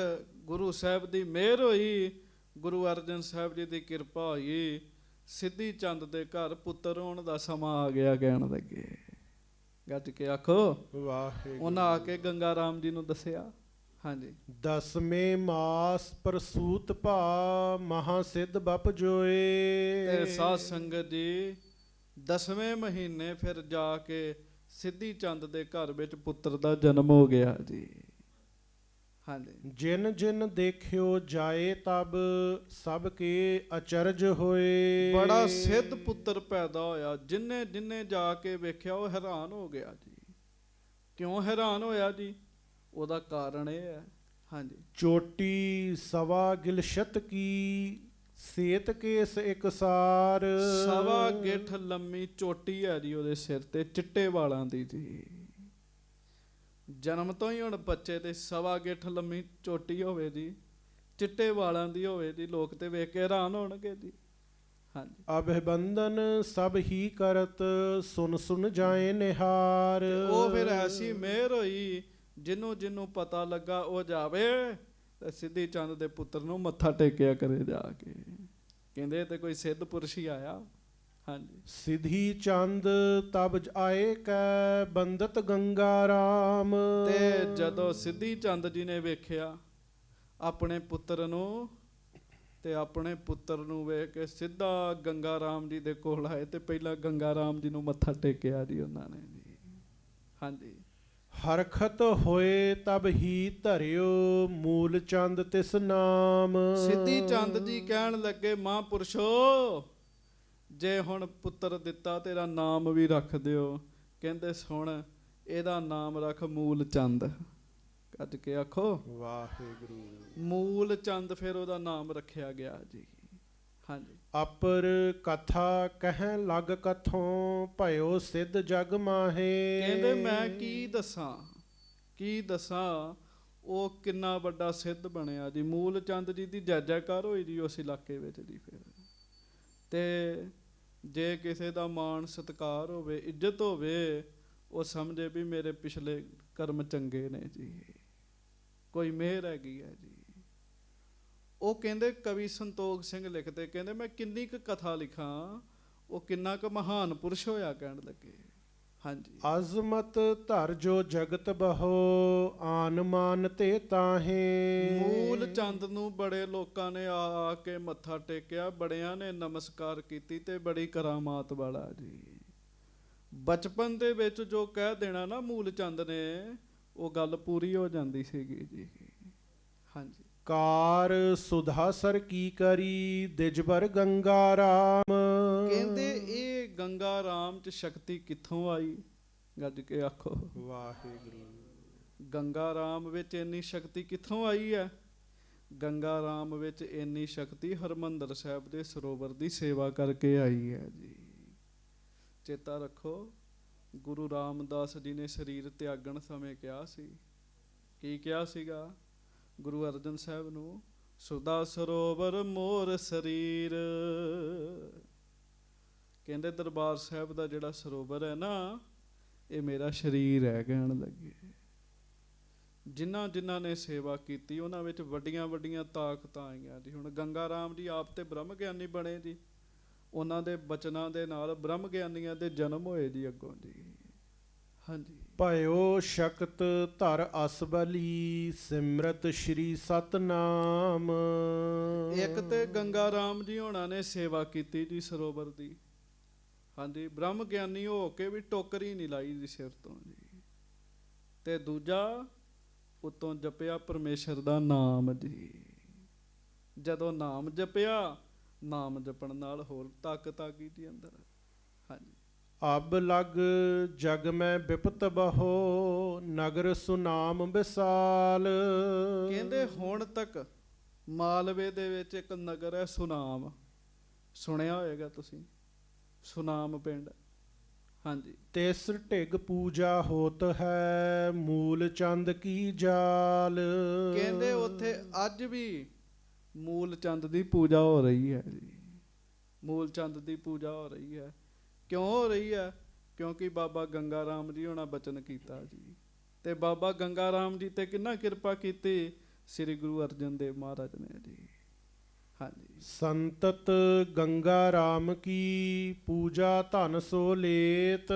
ਗੁਰੂ ਸਾਹਿਬ ਦੀ ਮਿਹਰ ਹੋਈ, ਗੁਰੂ ਅਰਜਨ ਸਾਹਿਬ ਜੀ ਦੀ ਕਿਰਪਾ ਹੋਈ, ਸਿੱਧੀ ਚੰਦ ਦੇ ਘਰ ਪੁੱਤਰ ਹੋਣ ਦਾ ਸਮਾਂ ਆ ਗਿਆ। ਕਹਿਣ ਲੱਗੇ ਗੱਜ ਕੇ ਆਖੋ ਵਾਹਿਗੁਰੂ। ਉਹਨਾਂ ਆ ਕੇ ਗੰਗਾ ਰਾਮ ਜੀ ਨੂੰ ਦੱਸਿਆ। ਹਾਂਜੀ। ਦਸਵੇਂ ਮਾਸ ਪ੍ਰਸੂਤ ਭਾ, ਮਹਾ ਸਿੱਧ ਬਪ ਜੋਏ। ਤੇ ਸਾਧ ਸੰਗਤ ਜੀ 10ਵੇਂ ਮਹੀਨੇ ਫਿਰ ਜਾ ਕੇ ਸਿੱਧੀ ਚੰਦ ਦੇ ਘਰ ਵਿੱਚ ਪੁੱਤਰ ਦਾ ਜਨਮ ਹੋ ਗਿਆ ਜੀ। ਹਾਂਜੀ। ਜਿਨ ਜਿਨ ਦੇਖਿਓ ਜਾਏ ਤਬ, ਸਭ ਕੇ ਅਚਰਜ ਹੋਏ। ਬੜਾ ਸਿੱਧ ਪੁੱਤਰ ਪੈਦਾ ਹੋਇਆ, ਜਿੰਨੇ ਜਿੰਨੇ ਜਾ ਕੇ ਵੇਖਿਆ ਉਹ ਹੈਰਾਨ ਹੋ ਗਿਆ ਜੀ। ਕਿਉਂ ਹੈਰਾਨ ਹੋਇਆ ਜੀ? ਉਹਦਾ ਕਾਰਨ ਇਹ ਹੈ, ਹਾਂਜੀ। ਚੋਟੀ ਸਵਾ ਗਿਲਸ਼ਤ ਕੀ ਸੇਤ ਕੇਸ ਇਕਸਾਰ। ਸਵਾ ਗਿੱਠ ਲੰਮੀ ਚੋਟੀ ਹੈ ਜੀ ਉਹਦੇ ਸਿਰ ਤੇ, ਚਿੱਟੇ ਵਾਲਾਂ ਦੀ ਜੀ। ਜਨਮ ਤੋਂ ਹੀ ਹੁਣ ਬੱਚੇ ਤੇ ਸਵਾ ਗਿੱਠ ਲੰਮੀ ਚੋਟੀ ਹੋਵੇ ਜੀ, ਚਿੱਟੇ ਵਾਲਾਂ ਦੀ ਹੋਵੇ ਜੀ, ਲੋਕ ਤੇ ਵੇਖ ਕੇ ਹੈਰਾਨ ਹੋਣਗੇ ਜੀ। ਹਾਂਜੀ। ਅਭਿਬੰਦਨ ਸਭ ਹੀ ਕਰਤ ਸੁਨ ਸੁਨ ਜਾਏ ਨਿਹਾਰ। ਉਹ ਫਿਰ ਐਸੀ ਮਿਹਰ ਹੋਈ, ਜਿਹਨੂੰ ਜਿਹਨੂੰ ਪਤਾ ਲੱਗਾ ਉਹ ਜਾਵੇ ਤੇ ਸਿੱਧੀ ਚੰਦ ਦੇ ਪੁੱਤਰ ਨੂੰ ਮੱਥਾ ਟੇਕਿਆ ਕਰੇ ਜਾ ਕੇ। ਕਹਿੰਦੇ ਤੇ ਕੋਈ ਸਿੱਧ ਪੁਰਸ਼ ਹੀ ਆਇਆ। ਹਾਂਜੀ। ਸਿਧੀ ਚੰਦ ਤਬ ਆਏ ਕੈ ਬੰਦਤ ਗੰਗਾ ਰਾਮ। ਤੇ ਜਦੋਂ ਸਿੱਧੀ ਚੰਦ ਜੀ ਨੇ ਵੇਖਿਆ ਆਪਣੇ ਪੁੱਤਰ ਨੂੰ, ਤੇ ਆਪਣੇ ਪੁੱਤਰ ਨੂੰ ਵੇਖ ਕੇ ਸਿੱਧਾ ਗੰਗਾ ਰਾਮ ਜੀ ਦੇ ਕੋਲ ਆਏ ਤੇ ਪਹਿਲਾਂ ਗੰਗਾ ਰਾਮ ਜੀ ਨੂੰ ਮੱਥਾ ਟੇਕਿਆ ਜੀ ਉਹਨਾਂ ਨੇ ਜੀ। ਹਾਂਜੀ। ਹਰਖਤ ਹੋਏ ਤਬ ਹੀ ਧਰਿਓ ਮੂਲ ਚੰਦ ਤਿਸ ਨਾਮ। ਸਿੱਧੀ ਚੰਦ ਜੀ ਕਹਿਣ ਲੱਗੇ, ਮਹਾਂਪੁਰਸ਼ੋ ਜੇ ਹੁਣ ਪੁੱਤਰ ਦਿੱਤਾ ਤੇਰਾ ਨਾਮ ਵੀ ਰੱਖ ਦਿਓ। ਕਹਿੰਦੇ ਸੁਣ, ਇਹਦਾ ਨਾਮ ਰੱਖ ਮੂਲ ਚੰਦ। ਕੱਜ ਕੇ ਆਖੋ ਵਾਹਿਗੁਰੂ। ਮੂਲ ਚੰਦ ਫਿਰ ਉਹਦਾ ਨਾਮ ਰੱਖਿਆ ਗਿਆ ਜੀ। ਹਾਂਜੀ। ਅਪਰ ਕਥਾ ਕਹਿਣ ਲੱਗ ਕਥੋਂ ਭਇਓ ਸਿੱਧ ਜਗ ਮਾਹੇ। ਕਹਿੰਦੇ ਮੈਂ ਕੀ ਦੱਸਾਂ ਉਹ ਕਿੰਨਾ ਵੱਡਾ ਸਿੱਧ ਬਣਿਆ ਜੀ। ਮੂਲ ਚੰਦ ਜੀ ਦੀ ਜੈ ਜੈਕਾਰ ਹੋਈ ਜੀ ਉਸ ਇਲਾਕੇ ਵਿੱਚ ਜੀ। ਫਿਰ ਤੇ ਜੇ ਕਿਸੇ ਦਾ ਮਾਣ ਸਤਿਕਾਰ ਹੋਵੇ, ਇੱਜ਼ਤ ਹੋਵੇ, ਉਹ ਸਮਝੇ ਵੀ ਮੇਰੇ ਪਿਛਲੇ ਕਰਮ ਚੰਗੇ ਨੇ ਜੀ, ਕੋਈ ਮਿਹਰ ਹੈਗੀ ਹੈ ਜੀ। ਉਹ ਕਹਿੰਦੇ ਕਵੀ ਸੰਤੋਖ ਸਿੰਘ ਲਿਖਦੇ, ਕਹਿੰਦੇ ਮੈਂ ਕਿੰਨੀ ਕੁ ਕਥਾ ਲਿਖਾਂ, ਉਹ ਕਿੰਨਾ ਕੁ ਮਹਾਨ ਪੁਰਸ਼ ਹੋਇਆ ਕਹਿਣ ਲੱਗੇ। ਹਾਂਜੀ। ਅਜ਼ਮਤ ਧਰ ਜੋ ਜਗਤ ਬਹੋ ਆਨ ਮਾਨ ਤੇ ਤਾਹੇ। ਮੂਲ ਚੰਦ ਨੂੰ ਬੜੇ ਲੋਕਾਂ ਨੇ ਆ ਕੇ ਮੱਥਾ ਟੇਕਿਆ, ਬੜਿਆਂ ਨੇ ਨਮਸਕਾਰ ਕੀਤੀ ਤੇ ਬੜੀ ਕਰਾਮਾਤ ਵਾਲਾ ਜੀ। ਬਚਪਨ ਦੇ ਵਿੱਚ ਜੋ ਕਹਿ ਦੇਣਾ ਨਾ ਮੂਲ ਚੰਦ ਨੇ, ਉਹ ਗੱਲ ਪੂਰੀ ਹੋ ਜਾਂਦੀ ਸੀਗੀ ਜੀ। ਹਾਂਜੀ। ਕਾਰ ਸੁਧਾ ਸਰ ਕੀ ਕਰੀ ਦਿਜਬਰ ਗੰਗਾ ਰਾਮ। ਕਹਿੰਦੇ ਇਹ ਗੰਗਾ ਰਾਮ ਚ ਸ਼ਕਤੀ ਕਿੱਥੋਂ ਆਈ? ਗੱਜ ਕੇ ਆਖੋ ਵਾਹਿਗੁਰੂ। ਗੰਗਾ ਰਾਮ ਵਿੱਚ ਇੰਨੀ ਸ਼ਕਤੀ ਕਿੱਥੋਂ ਆਈ ਹੈ? ਗੰਗਾ ਰਾਮ ਵਿੱਚ ਇੰਨੀ ਸ਼ਕਤੀ ਹਰਿਮੰਦਰ ਸਾਹਿਬ ਦੇ ਸਰੋਵਰ ਦੀ ਸੇਵਾ ਕਰਕੇ ਆਈ ਹੈ ਜੀ। ਚੇਤਾ ਰੱਖੋ, ਗੁਰੂ ਰਾਮਦਾਸ ਜੀ ਨੇ ਸਰੀਰ ਤਿਆਗਣ ਸਮੇਂ ਕਿਹਾ ਸੀ, ਕੀ ਕਿਹਾ ਸੀਗਾ ਗੁਰੂ ਅਰਜਨ ਸਾਹਿਬ ਨੂੰ? ਸੁਦਾ ਸਰੋਵਰ ਮੋਰ ਸਰੀਰ। ਕਹਿੰਦੇ ਦਰਬਾਰ ਸਾਹਿਬ ਦਾ ਜਿਹੜਾ ਸਰੋਵਰ ਹੈ ਨਾ, ਇਹ ਮੇਰਾ ਸਰੀਰ ਹੈ ਕਹਿਣ ਲੱਗੇ। ਜਿਨ੍ਹਾਂ ਜਿਨ੍ਹਾਂ ਨੇ ਸੇਵਾ ਕੀਤੀ ਉਹਨਾਂ ਵਿੱਚ ਵੱਡੀਆਂ ਵੱਡੀਆਂ ਤਾਕਤਾਂ ਆਈਆਂ ਜੀ। ਹੁਣ ਗੰਗਾ ਰਾਮ ਜੀ ਆਪ ਤੇ ਬ੍ਰਹਮ ਗਿਆਨੀ ਬਣੇ ਜੀ, ਉਹਨਾਂ ਦੇ ਬਚਨਾਂ ਦੇ ਨਾਲ ਬ੍ਰਹਮ ਗਿਆਨੀਆਂ ਦੇ ਜਨਮ ਹੋਏ ਜੀ ਅੱਗੋਂ ਜੀ। ਹਾਂਜੀ। ਭਇਓ ਸ਼ਕਤ ਧਰ ਅਸਬਲੀ ਸਿਮਰਤ ਸ਼੍ਰੀ ਸਤਨਾਮ। ਇੱਕ ਤੇ ਗੰਗਾ ਰਾਮ ਜੀ ਹੋਣਾ ਨੇ ਸੇਵਾ ਕੀਤੀ ਜੀ ਸਰੋਵਰ ਦੀ। ਹਾਂਜੀ। ਬ੍ਰਹਮ ਗਿਆਨੀ ਹੋ ਕੇ ਵੀ ਟੋਕਰੀ ਨਹੀਂ ਲਾਈ ਜੀ ਸਿਰ ਤੋਂ ਜੀ। ਤੇ ਦੂਜਾ ਉਤੋਂ ਜਪਿਆ ਪਰਮੇਸ਼ਰ ਦਾ ਨਾਮ ਜੀ। ਜਦੋਂ ਨਾਮ ਜਪਿਆ, ਨਾਮ ਜਪਣ ਨਾਲ ਹੋਰ ਤਾਕਤ ਆ ਗਈ ਜੀ ਅੰਦਰ। ਹਾਂਜੀ। ਅਬ ਲਗ ਜਗ ਮੈਂ ਬਿਪਤ ਬਹੋ ਨਗਰ ਸੁਨਾਮ ਵਿਸਾਲ। ਕਹਿੰਦੇ ਹੁਣ ਤੱਕ ਮਾਲਵੇ ਦੇ ਵਿੱਚ ਇੱਕ ਨਗਰ ਹੈ ਸੁਨਾਮ, ਸੁਣਿਆ ਹੋਏਗਾ ਤੁਸੀਂ, ਸੁਨਾਮ ਪਿੰਡ। ਹਾਂਜੀ। ਤਿਸ ਢਿਗ ਪੂਜਾ ਹੋਤ ਹੈ ਮੂਲ ਚੰਦ ਕੀ ਜਾਲ। ਕਹਿੰਦੇ ਉੱਥੇ ਅੱਜ ਵੀ ਮੂਲ ਚੰਦ ਦੀ ਪੂਜਾ ਹੋ ਰਹੀ ਹੈ ਜੀ। ਮੂਲ ਚੰਦ ਦੀ ਪੂਜਾ ਹੋ ਰਹੀ ਹੈ। ਕਿਉਂ ਹੋ ਰਹੀ ਹੈ? ਕਿਉਂਕਿ ਬਾਬਾ ਗੰਗਾ ਰਾਮ ਜੀ ਹੋਣਾ ਬਚਨ ਕੀਤਾ ਜੀ। ਤੇ ਬਾਬਾ ਗੰਗਾ ਰਾਮ ਜੀ ਤੇ ਕਿੰਨਾ ਕਿਰਪਾ ਕੀਤੀ? ਸ੍ਰੀ ਗੁਰੂ ਅਰਜਨ ਦੇਵ ਮਹਾਰਾਜ ਨੇ ਜੀ। ਹਾਂਜੀ। ਸੰਤਤ ਗੰਗਾ ਰਾਮ ਕੀ ਪੂਜਾ ਧਨ ਸੋ ਲੇਤ।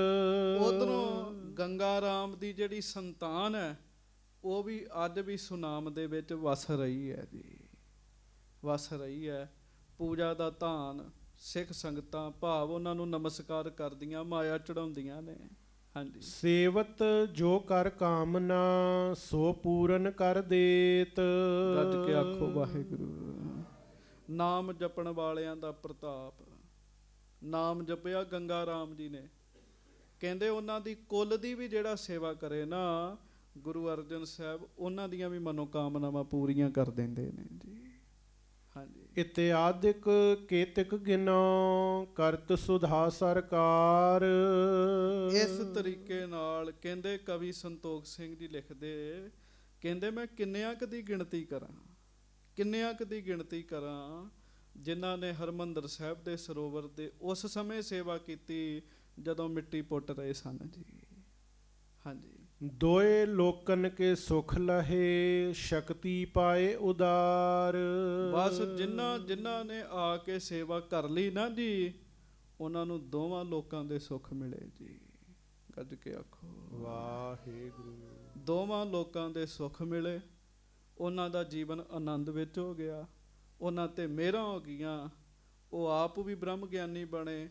ਉਧਰੋਂ ਗੰਗਾ ਰਾਮ ਦੀ ਜਿਹੜੀ ਸੰਤਾਨ ਹੈ, ਉਹ ਵੀ ਅੱਜ ਵੀ ਸੁਨਾਮ ਦੇ ਵਿੱਚ ਵਸ ਰਹੀ ਹੈ ਜੀ, ਵਸ ਰਹੀ ਹੈ। ਪੂਜਾ ਦਾ ਧਾਨ ਸਿੱਖ ਸੰਗਤਾਂ ਭਾਵ ਉਹਨਾਂ ਨੂੰ ਨਮਸਕਾਰ ਕਰਦੀਆਂ, ਮਾਇਆ ਚੜਾਉਂਦੀਆਂ ਨੇ। ਹਾਂਜੀ। ਸੇਵਤ ਜੋ ਕਰ ਕਾਮਨਾ ਸੋ ਪੂਰਨ ਕਰ ਦੇਤ। ਗੱਜ ਕੇ ਆਖੋ ਵਾਹਿਗੁਰੂ। ਨਾਮ ਜਪਣ ਵਾਲਿਆਂ ਦਾ ਪ੍ਰਤਾਪ। ਨਾਮ ਜਪਿਆ ਗੰਗਾ ਰਾਮ ਜੀ ਨੇ। ਕਹਿੰਦੇ ਉਹਨਾਂ ਦੀ ਕੁੱਲ ਦੀ ਵੀ ਜਿਹੜਾ ਸੇਵਾ ਕਰੇ ਨਾ, ਗੁਰੂ ਅਰਜਨ ਸਾਹਿਬ ਉਹਨਾਂ ਦੀਆਂ ਵੀ ਮਨੋਕਾਮਨਾਵਾਂ ਪੂਰੀਆਂ ਕਰ ਦਿੰਦੇ ਨੇ ਜੀ। ਹਾਂਜੀ। ਇਤਿਆਦਿਕ ਕੇਤਿਕ ਗਿਨੋ ਕਰਤ ਸੁਧਾ ਸਰਕਾਰ। ਇਸ ਤਰੀਕੇ ਨਾਲ ਕਹਿੰਦੇ ਕਵੀ ਸੰਤੋਖ ਸਿੰਘ ਜੀ ਲਿਖਦੇ, ਕਹਿੰਦੇ ਮੈਂ ਕਿੰਨਿਆਂ ਕੁ ਦੀ ਗਿਣਤੀ ਕਰਾਂ, ਕਿੰਨਿਆਂ ਕੁ ਦੀ ਗਿਣਤੀ ਕਰਾਂ ਜਿਨ੍ਹਾਂ ਨੇ ਹਰਿਮੰਦਰ ਸਾਹਿਬ ਦੇ ਸਰੋਵਰ ਦੇ ਉਸ ਸਮੇਂ ਸੇਵਾ ਕੀਤੀ ਜਦੋਂ ਮਿੱਟੀ ਪੁੱਟ ਰਹੇ ਸਨ ਜੀ। ਹਾਂਜੀ। ਦੋਏ ਲੋਕਨ ਕੇ ਸੁਖ ਲਹੇ ਸ਼ਕਤੀ ਪਾਏ ਉਦਾਰ। ਬਸ ਜਿਨ੍ਹਾਂ ਨੇ ਆ ਕੇ ਸੇਵਾ ਕਰ ਲਈ ਨਾ ਜੀ, ਉਹਨਾਂ ਨੂੰ ਦੋਵਾਂ ਲੋਕਾਂ ਦੇ ਸੁੱਖ ਮਿਲੇ ਜੀ। ਗੱਜ ਕੇ ਆਖੋ ਵਾਹਿਗੁਰੂ। ਦੋਵਾਂ ਲੋਕਾਂ ਦੇ ਸੁੱਖ ਮਿਲੇ, ਉਹਨਾਂ ਦਾ ਜੀਵਨ ਆਨੰਦ ਵਿੱਚ ਹੋ ਗਿਆ, ਉਹਨਾਂ ਤੇ ਮਿਹਰਾਂ ਹੋ ਗਈਆਂ, ਉਹ ਆਪ ਵੀ ਬ੍ਰਹਮ ਗਿਆਨੀ ਬਣੇ,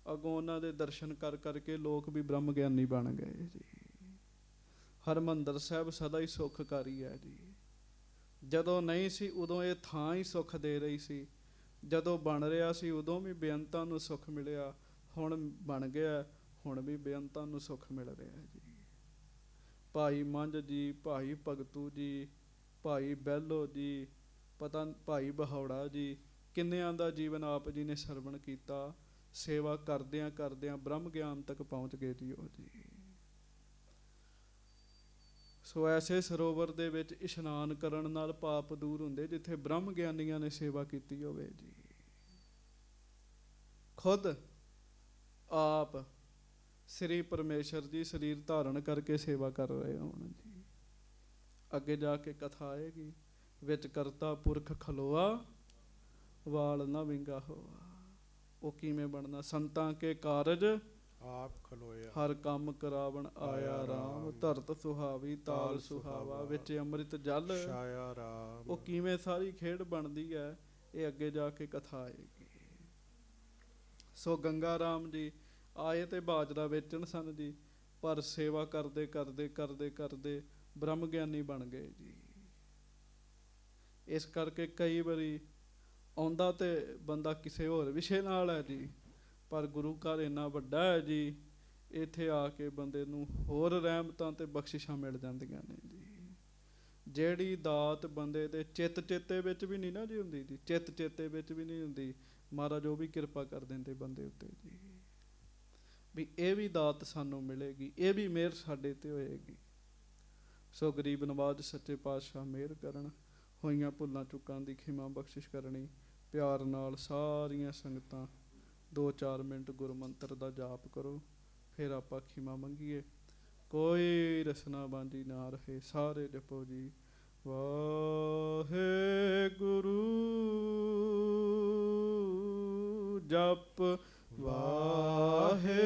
ਅੱਗੋਂ ਉਹਨਾਂ ਦੇ ਦਰਸ਼ਨ ਕਰ ਕਰਕੇ ਲੋਕ ਵੀ ਬ੍ਰਹਮ ਗਿਆਨੀ ਬਣ ਗਏ ਜੀ। ਹਰਿਮੰਦਰ ਸਾਹਿਬ ਸਦਾ ਹੀ ਸੁੱਖਕਾਰੀ ਹੈ ਜੀ। ਜਦੋਂ ਨਹੀਂ ਸੀ ਉਦੋਂ ਇਹ ਥਾਂ ਹੀ ਸੁੱਖ ਦੇ ਰਹੀ ਸੀ, ਜਦੋਂ ਬਣ ਰਿਹਾ ਸੀ ਉਦੋਂ ਵੀ ਬੇਅੰਤਾਂ ਨੂੰ ਸੁੱਖ ਮਿਲਿਆ, ਹੁਣ ਬਣ ਗਿਆ ਹੁਣ ਵੀ ਬੇਅੰਤਾਂ ਨੂੰ ਸੁੱਖ ਮਿਲ ਰਿਹਾ ਜੀ। ਭਾਈ ਮੰਝ ਜੀ, ਭਾਈ ਭਗਤੂ ਜੀ, ਭਾਈ ਬਹਿਲੋ ਜੀ, ਭਾਈ ਬਹੌੜਾ ਜੀ, ਕਿੰਨਿਆਂ ਦਾ ਜੀਵਨ ਆਪ ਜੀ ਨੇ ਸਰਵਣ ਕੀਤਾ, ਸੇਵਾ ਕਰਦਿਆਂ ਕਰਦਿਆਂ ਬ੍ਰਹਮ ਗਿਆਨ ਤੱਕ ਪਹੁੰਚ ਗਏ ਜੀ ਉਹ ਜੀ। ਸੋ ਐਸੇ ਸਰੋਵਰ ਦੇ ਵਿੱਚ ਇਸ਼ਨਾਨ ਕਰਨ ਨਾਲ ਪਾਪ ਦੂਰ ਹੁੰਦੇ ਜਿੱਥੇ ਬ੍ਰਹਮ ਗਿਆਨੀਆਂ ਨੇ ਸੇਵਾ ਕੀਤੀ ਹੋਵੇ ਜੀ। ਖੁਦ ਆਪ ਸ੍ਰੀ ਪਰਮੇਸ਼ਰ ਜੀ ਸਰੀਰ ਧਾਰਨ ਕਰਕੇ ਸੇਵਾ ਕਰ ਰਹੇ ਹੋਣ ਜੀ। ਅੱਗੇ ਜਾ ਕੇ ਕਥਾ ਆਏਗੀ, ਵਿੱਚ ਕਰਤਾ ਪੁਰਖ ਖਲੋਆ ਵਾਲ ਨਾ ਵਿੰਗਾ ਹੋਆ। ਉਹ ਕਿਵੇਂ ਬਣਨਾ? ਸੰਤਾਂ ਕੇ ਕਾਰਜ ਆਪ ਖਲੋਇਆ, ਹਰ ਕੰਮ ਕਰਾਵਣ ਆਇਆ ਰਾਮ, ਧਰਤ ਸੁਹਾਵੀ ਤਾਲ ਸੁਹਾਵਾ, ਵਿੱਚ ਅੰਮ੍ਰਿਤ ਜਲ ਛਾਇਆ ਰਾਮ। ਉਹ ਕਿਵੇਂ ਸਾਰੀ ਖੇਡ ਬਣਦੀ ਹੈ, ਇਹ ਅੱਗੇ ਜਾ ਕੇ ਕਥਾ ਆਏਗੀ। ਸੋ ਗੰਗਾ ਰਾਮ ਜੀ ਆਏ ਤੇ ਬਾਜਰਾ ਵੇਚਣ ਸਨ ਜੀ, ਪਰ ਸੇਵਾ ਕਰਦੇ ਕਰਦੇ ਕਰਦੇ ਕਰਦੇ ਬ੍ਰਹਮ ਗਿਆਨੀ ਬਣ ਗਏ ਜੀ। ਇਸ ਕਰਕੇ ਕਈ ਵਾਰੀ ਆਉਂਦਾ ਤੇ ਬੰਦਾ ਕਿਸੇ ਹੋਰ ਵਿਸ਼ੇ ਨਾਲ ਹੈ ਜੀ, ਪਰ ਗੁਰੂ ਘਰ ਇੰਨਾ ਵੱਡਾ ਹੈ ਜੀ, ਇੱਥੇ ਆ ਕੇ ਬੰਦੇ ਨੂੰ ਹੋਰ ਰਹਿਮਤਾਂ ਤੇ ਬਖਸ਼ਿਸ਼ਾਂ ਮਿਲ ਜਾਂਦੀਆਂ ਨੇ ਜੀ। ਜਿਹੜੀ ਦਾਤ ਬੰਦੇ ਦੇ ਚਿੱਤ ਚੇਤੇ ਵਿੱਚ ਵੀ ਨਹੀਂ ਨਾ ਜੀ ਹੁੰਦੀ ਜੀ, ਚਿੱਤ ਚੇਤੇ ਵਿੱਚ ਵੀ ਨਹੀਂ ਹੁੰਦੀ, ਮਹਾਰਾਜ ਉਹ ਵੀ ਕਿਰਪਾ ਕਰ ਦਿੰਦੇ ਬੰਦੇ ਉੱਤੇ ਜੀ, ਵੀ ਇਹ ਵੀ ਦਾਤ ਸਾਨੂੰ ਮਿਲੇਗੀ, ਇਹ ਵੀ ਮਿਹਰ ਸਾਡੇ ਤੇ ਹੋਏਗੀ। ਸੋ ਗਰੀਬ ਨਵਾਜ਼ ਸੱਚੇ ਪਾਤਸ਼ਾਹ ਮਿਹਰ ਕਰਨ, ਹੋਈਆਂ ਭੁੱਲਾਂ ਚੁੱਕਾਂ ਦੀ ਖਿਮਾ ਬਖਸ਼ਿਸ਼ ਕਰਨੀ। ਪਿਆਰ ਨਾਲ ਸਾਰੀਆਂ ਸੰਗਤਾਂ 2-4 ਮਿੰਟ ਗੁਰਮੰਤਰ ਦਾ ਜਾਪ ਕਰੋ, ਫਿਰ ਆਪਾਂ ਖਿਮਾ ਮੰਗੀਏ। ਕੋਈ ਰਸਨਾ ਬਾਂਝੀ ਨਾ ਰਹੇ, ਸਾਰੇ ਜਪੋ ਜੀ ਵਾਹਿਗੁਰੂ। ਜਪ ਵਾਹਿਗੁਰੂ।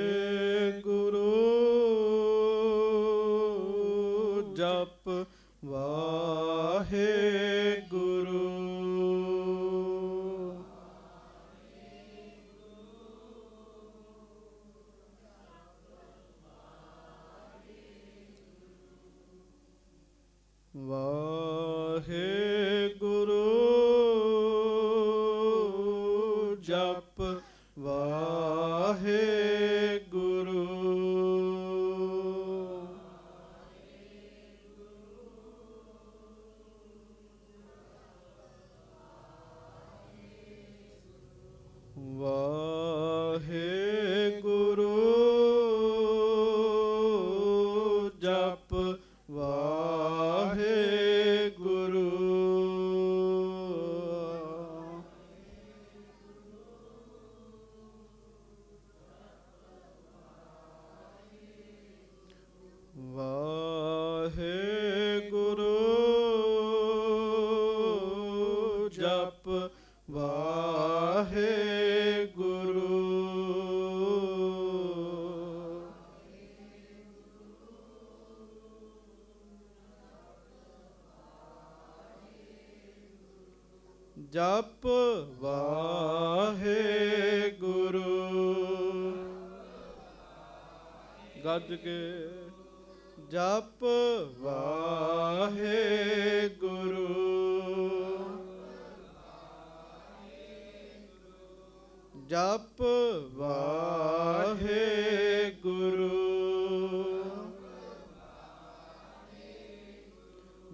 ਵਾਹਿਗੁਰੂ। ਜਪ ਵਾਹਿਗੁਰੂ। ਵਾਹਿਗੁਰੂ। ਜਪ ਵਾਹਿਗੁਰੂ। ਵਾਹਿਗੁਰੂ। ਜਪ ਵਾਹਿਗੁਰੂ। ਵਾਹਿਗੁਰੂ। ਜਪ ਵਾਹਿਗੁਰੂ। ਜਪ ਵਾਹਿਗੁਰੂ। ਗੱਜ ਕੇ ਜਪ ਵਾਹਿਗੁਰੂ।